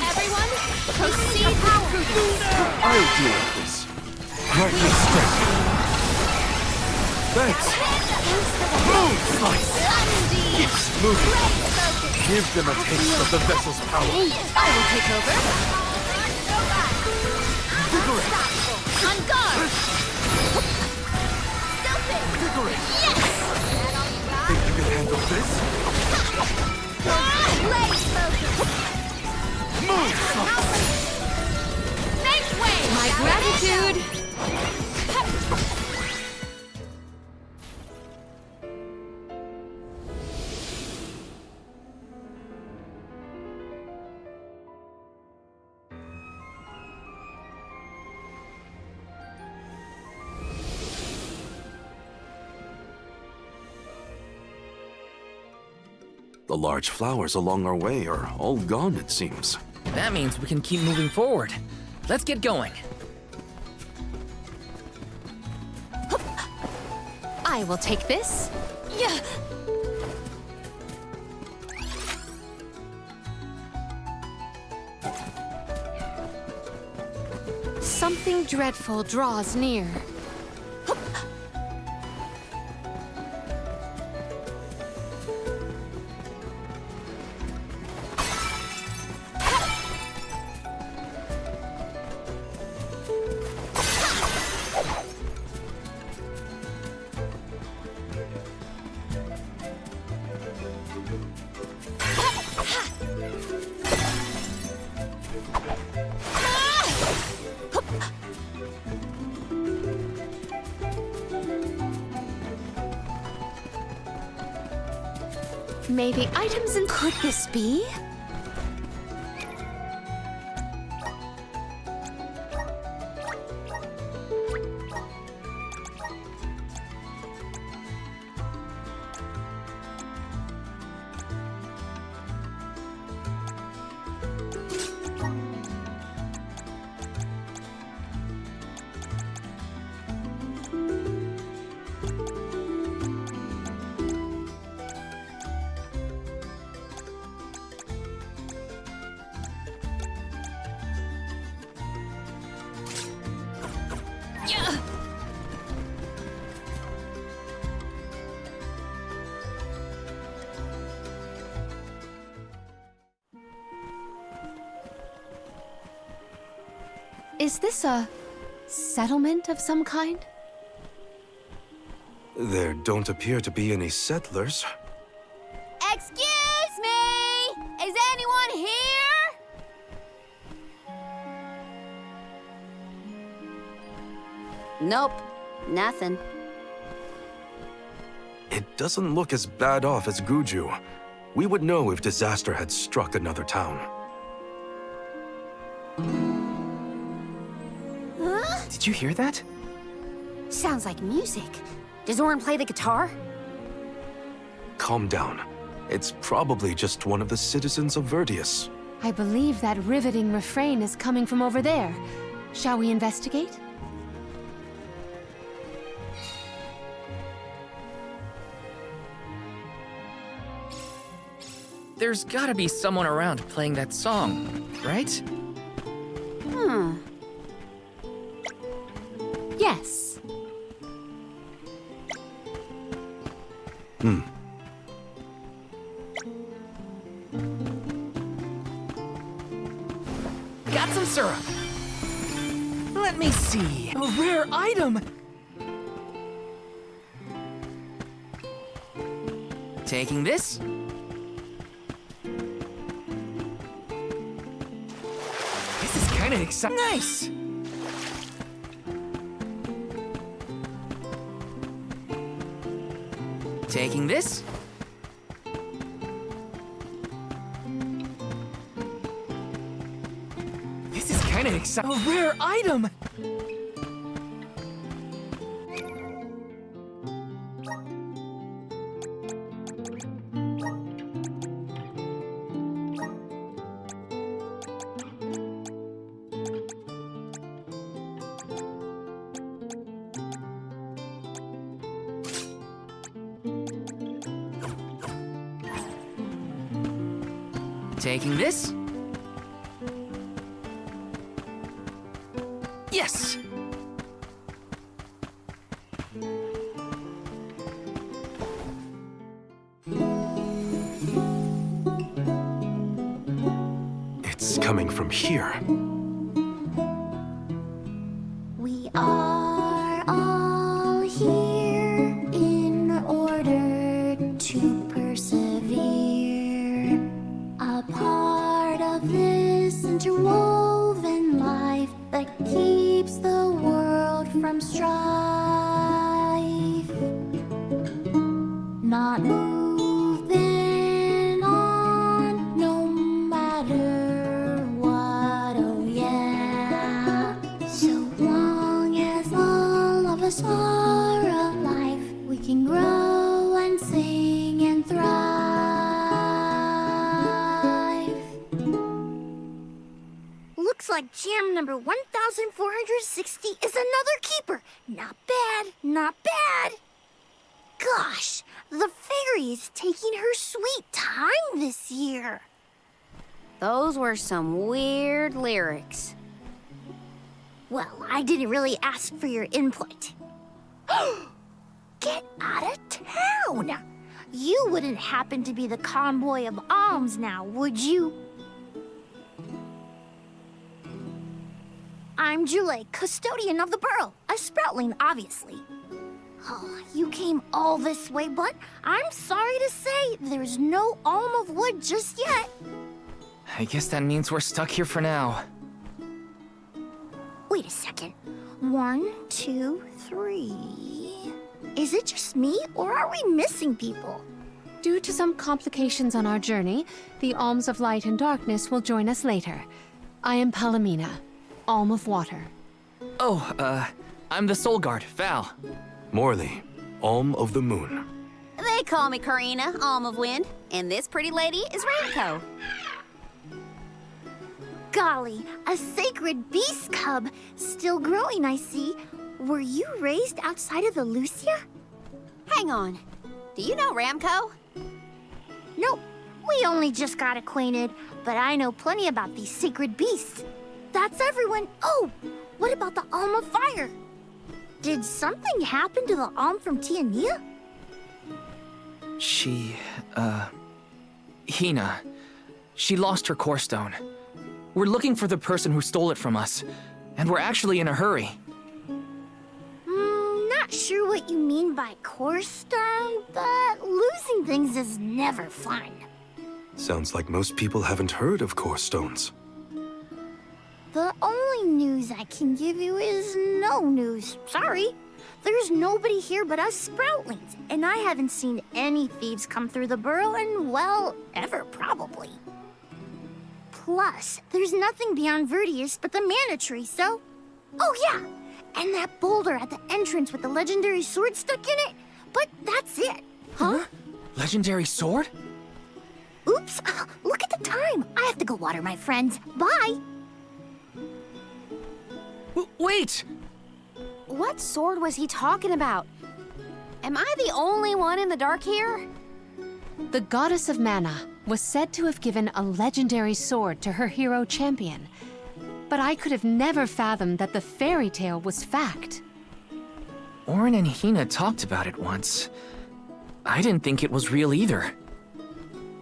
Everyone, proceed power! I'll deal with this. Grant me strength. Thanks. Move, slice. Keep moving. Give them a taste of the vessel's power. I will take over. Vigorous. On guard! Vigorous. Yes! Think you can handle this? Blaze focus! Move, slice. Make way! My gratitude! The large flowers along our way are all gone, it seems. That means we can keep moving forward. Let's get going. I will take this. Yeah. Something dreadful draws near. May the items in... Could this be? Is this a settlement of some kind? There don't appear to be any settlers. Excuse me! Is anyone here? Nope, nothing. It doesn't look as bad off as Guju. We would know if disaster had struck another town. Huh? Did you hear that? Sounds like music. Does Orin play the guitar? Calm down. It's probably just one of the citizens of Verdeus. I believe that riveting refrain is coming from over there. Shall we investigate? There's gotta be someone around playing that song, right? Yes. Got some syrup. Let me see. A rare item. Taking this. This is kind of exciting. Nice. Taking this. Squareenix, a rare item! Taking this. Yes! It's coming from here. We are all here in order to persevere. A part of this interwoven life that keeps the world from strife. Not moving on, no matter what, oh yeah. So long as all of us are alive, we can grow and sing and thrive. Looks like jam number 1460 is another keeper. Not bad, not bad. Gosh, the Faerie is taking her sweet time this year. Those were some weird lyrics. Well, I didn't really ask for your input. Get out of town! You wouldn't happen to be the convoy of alms now, would you? I'm Julie, custodian of the Borough, a sproutling, obviously. Oh, you came all this way, but I'm sorry to say there's no alm of wood just yet. I guess that means we're stuck here for now. Wait a second. 1, 2, 3. Is it just me, or are we missing people? Due to some complications on our journey, the Alms of Light and Darkness will join us later. I am Palomina, Alm of Water. Oh, I'm the Soul Guard, Val. Morley, Alm of the Moon. They call me Karina, Alm of Wind, and this pretty lady is Ramco. Golly, a sacred beast cub. Still growing, I see. Were you raised outside of the Lucia? Hang on. Do you know Ramco? Nope. We only just got acquainted, but I know plenty about these sacred beasts. That's everyone. Oh, what about the Alm of Fire? Did something happen to the Alm from Tiania? Hina. She lost her core stone. We're looking for the person who stole it from us, and we're actually in a hurry. Not sure what you mean by core stone, but losing things is never fun. Sounds like most people haven't heard of core stones. The only news I can give you is no news. Sorry. There's nobody here but us Sproutlings, and I haven't seen any thieves come through the Borough in, well, ever probably. Plus, there's nothing beyond Verdeus but the mana tree, so... Oh yeah, and that boulder at the entrance with the legendary sword stuck in it, but that's it. Huh? Legendary sword? Oops, look at the time. I have to go water my friends. Bye. Wait! What sword was he talking about? Am I the only one in the dark here? The goddess of mana was said to have given a legendary sword to her hero champion. But I could have never fathomed that the fairy tale was fact. Orin and Hina talked about it once. I didn't think it was real either.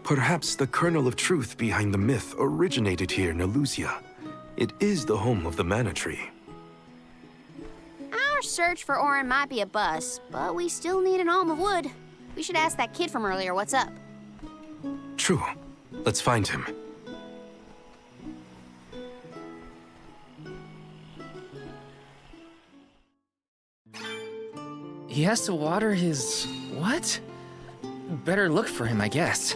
Perhaps the kernel of truth behind the myth originated here in Elusia. It is the home of the mana tree. Our search for Orin might be a bust, but we still need an alm of wood. We should ask that kid from earlier what's up. True. Let's find him. He has to water his... what? Better look for him, I guess.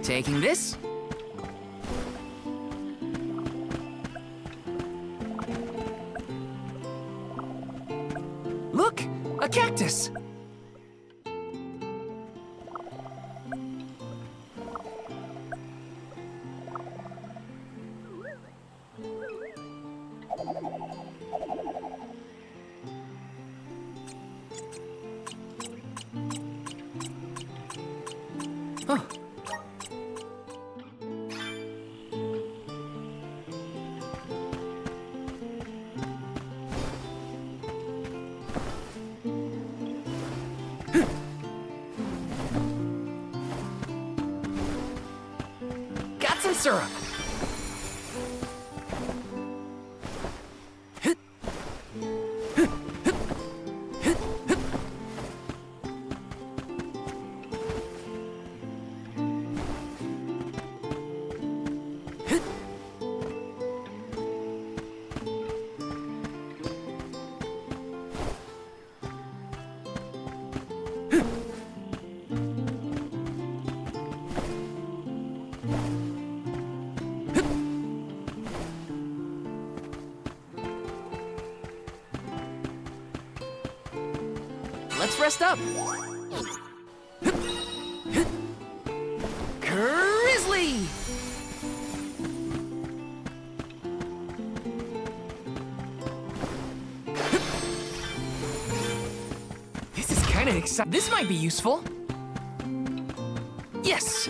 Taking this. Look! A cactus! Huh. Got some syrup. Let's rest up. Grizzly! This is kind of exciting. This might be useful. Yes!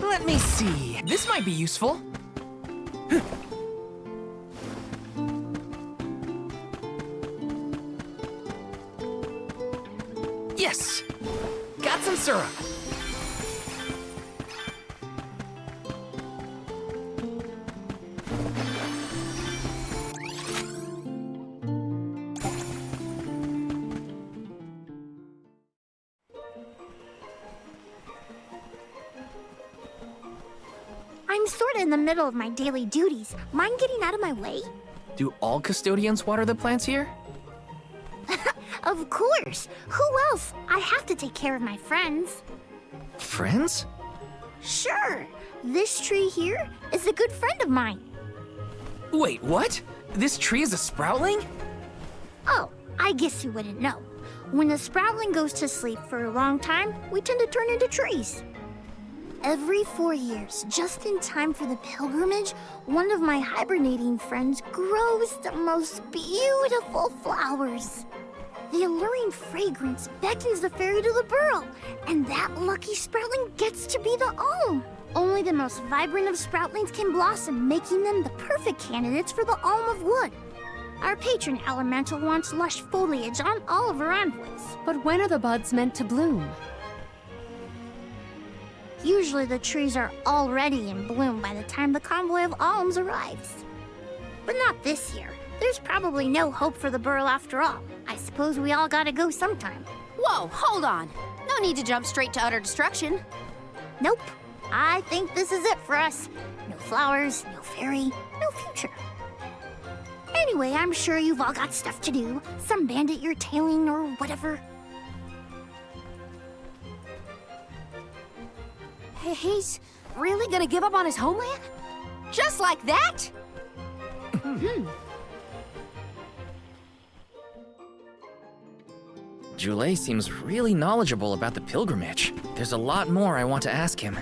Let me see. This might be useful. Yes! Got some syrup. I'm sorta in the middle of my daily duties. Mind getting out of my way? Do all custodians water the plants here? Of course! Who else? I have to take care of my friends. Friends? Sure! This tree here is a good friend of mine. Wait, what? This tree is a sproutling? Oh, I guess you wouldn't know. When a sproutling goes to sleep for a long time, we tend to turn into trees. Every 4 years, just in time for the pilgrimage, one of my hibernating friends grows the most beautiful flowers. The alluring fragrance beckons the fairy to the Borough, and that lucky sproutling gets to be the alm. Only the most vibrant of sproutlings can blossom, making them the perfect candidates for the alm of wood. Our patron elemental wants lush foliage on all of her envoys. But when are the buds meant to bloom? Usually the trees are already in bloom by the time the convoy of alms arrives. But not this year. There's probably no hope for the Borough after all. I suppose we all gotta go sometime. Whoa, hold on. No need to jump straight to utter destruction. Nope. I think this is it for us. No flowers, no fairy, no future. Anyway, I'm sure you've all got stuff to do. Some bandit you're tailing or whatever. He's really gonna give up on his homeland? Just like that? Joulet seems really knowledgeable about the pilgrimage. There's a lot more I want to ask him.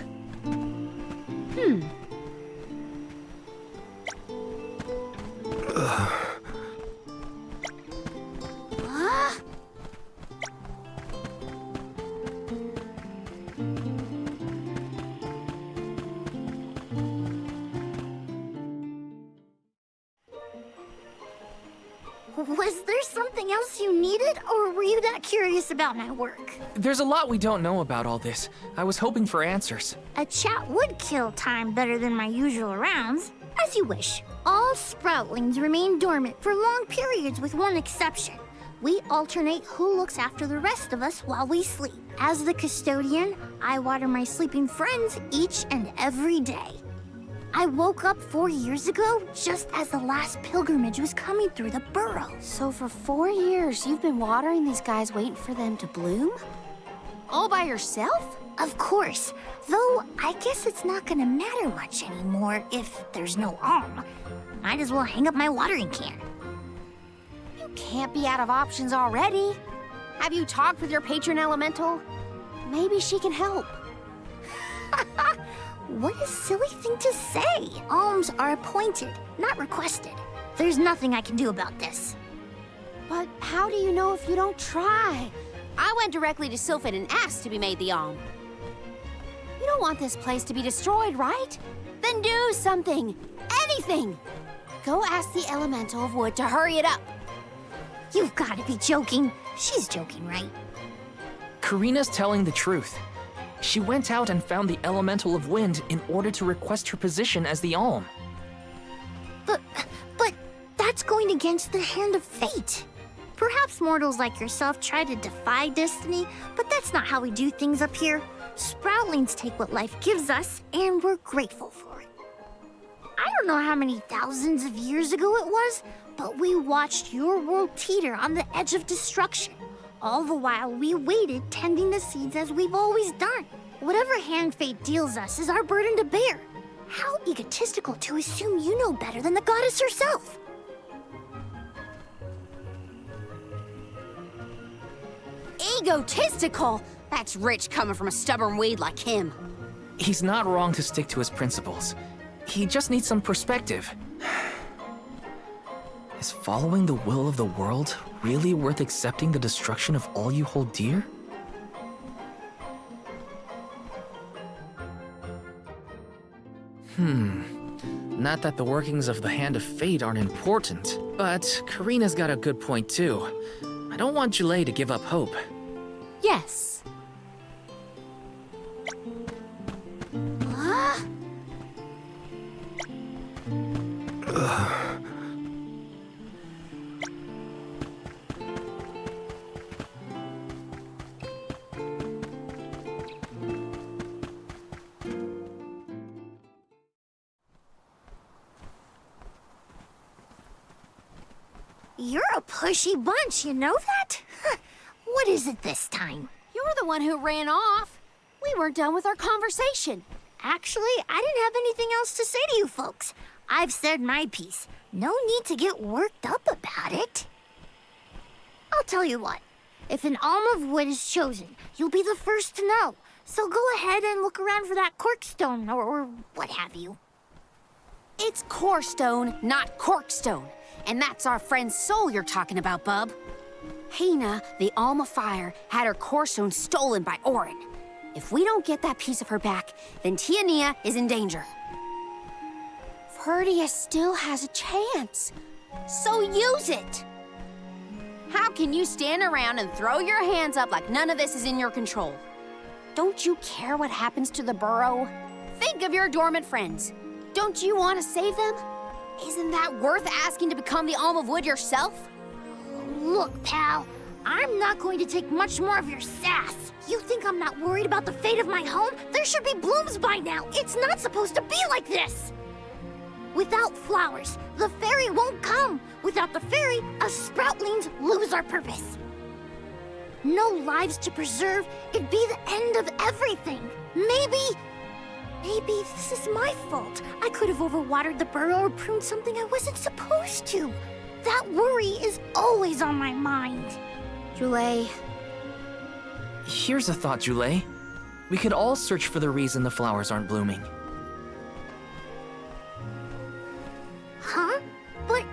Was there something else you needed, or were you that curious about my work? There's a lot we don't know about all this. I was hoping for answers. A chat would kill time better than my usual rounds. As you wish. All sproutlings remain dormant for long periods with one exception. We alternate who looks after the rest of us while we sleep. As the custodian, I water my sleeping friends each and every day. I woke up 4 years ago, just as the last pilgrimage was coming through the Borough. So for 4 years, you've been watering these guys waiting for them to bloom? All by yourself? Of course. Though, I guess it's not gonna matter much anymore if there's no alm. Might as well hang up my watering can. You can't be out of options already. Have you talked with your patron elemental? Maybe she can help. What a silly thing to say! Alms are appointed, not requested. There's nothing I can do about this. But how do you know if you don't try? I went directly to Sylphid and asked to be made the alm. You don't want this place to be destroyed, right? Then do something! Anything! Go ask the Elemental of Wood to hurry it up. You've gotta be joking. She's joking, right? Karina's telling the truth. She went out and found the Elemental of Wind in order to request her position as the Alm. But that's going against the hand of fate. Perhaps mortals like yourself try to defy destiny, but that's not how we do things up here. Sproutlings take what life gives us, and we're grateful for it. I don't know how many thousands of years ago it was, but we watched your world teeter on the edge of destruction. All the while we waited, tending the seeds as we've always done. Whatever hand fate deals us is our burden to bear. How egotistical to assume you know better than the goddess herself. Egotistical? That's rich coming from a stubborn weed like him. He's not wrong to stick to his principles. He just needs some perspective. Is following the will of the world really worth accepting the destruction of all you hold dear? Not that the workings of the Hand of Fate aren't important, but Karina's got a good point too. I don't want Julay to give up hope. Yes. You're a pushy bunch, you know that? What is it this time? You're the one who ran off. We weren't done with our conversation. Actually, I didn't have anything else to say to you folks. I've said my piece. No need to get worked up about it. I'll tell you what. If an alm of wood is chosen, you'll be the first to know. So go ahead and look around for that corkstone or what have you. It's corestone, not corkstone. And that's our friend's soul you're talking about, bub. Hina, the Alm of Fire, had her corestone stolen by Orin. If we don't get that piece of her back, then Tiania is in danger. Verdeus still has a chance, so use it! How can you stand around and throw your hands up like none of this is in your control? Don't you care what happens to the Borough? Think of your dormant friends. Don't you want to save them? Isn't that worth asking to become the Alm of Wood yourself? Look, pal, I'm not going to take much more of your sass. You think I'm not worried about the fate of my home? There should be blooms by now. It's not supposed to be like this. Without flowers, the fairy won't come. Without the fairy, us sproutlings lose our purpose. No lives to preserve, it'd be the end of everything. Maybe this is my fault. I could have overwatered the Borough or pruned something I wasn't supposed to. That worry is always on my mind. Julay. Here's a thought, Julay. We could all search for the reason the flowers aren't blooming. Huh? But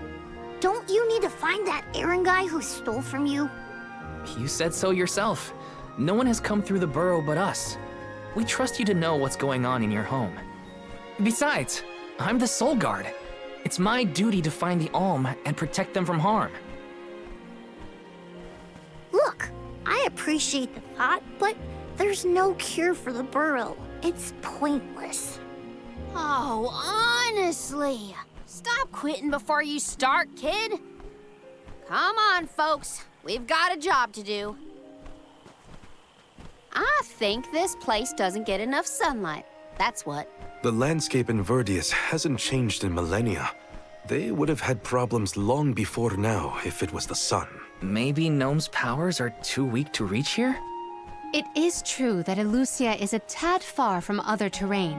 don't you need to find that Aaron guy who stole from you? You said so yourself. No one has come through the Borough but us. We trust you to know what's going on in your home. Besides, I'm the Soul Guard. It's my duty to find the Alm and protect them from harm. appreciate the thought, but there's no cure for the Borough. It's pointless. Oh, honestly. Stop quitting before you start, kid. Come on, folks. We've got a job to do. I think this place doesn't get enough sunlight. That's what. The landscape in Verdeus hasn't changed in millennia. They would have had problems long before now if it was the sun. Maybe Gnome's powers are too weak to reach here? It is true that Elixir is a tad far from other terrain.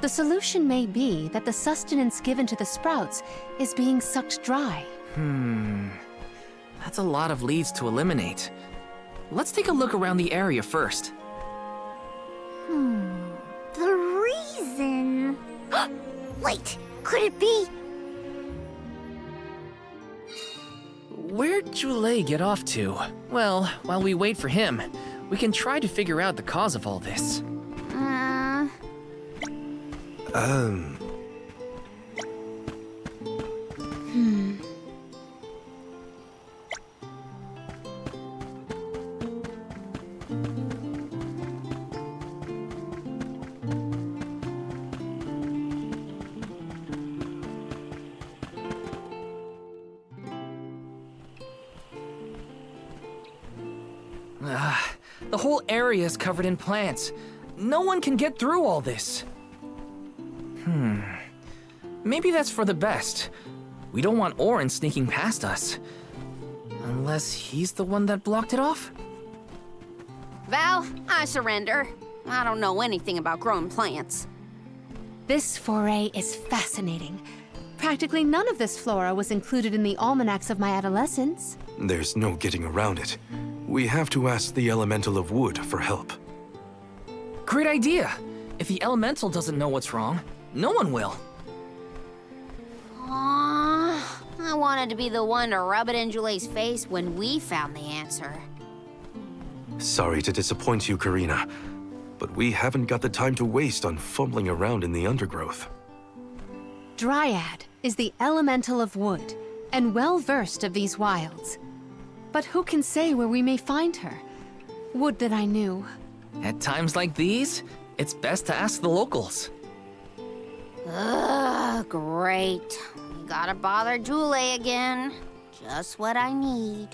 The solution may be that the sustenance given to the sprouts is being sucked dry. That's a lot of leads to eliminate. Let's take a look around the area first. The reason... Wait, could it be... Where'd Joulet get off to? Well, while we wait for him, we can try to figure out the cause of all this. The whole area is covered in plants. No one can get through all this. Maybe that's for the best. We don't want Orin sneaking past us. Unless he's the one that blocked it off? Val, I surrender. I don't know anything about growing plants. This foray is fascinating. Practically none of this flora was included in the almanacs of my adolescence. There's no getting around it. We have to ask the Elemental of Wood for help. Great idea! If the Elemental doesn't know what's wrong, no one will. Aww, I wanted to be the one to rub it in Joulet's face when we found the answer. Sorry to disappoint you, Karina, but we haven't got the time to waste on fumbling around in the undergrowth. Dryad is the Elemental of Wood, and well-versed of these wilds. But who can say where we may find her? Would that I knew. At times like these, it's best to ask the locals. Ugh, great. We gotta bother Joulet again. Just what I need.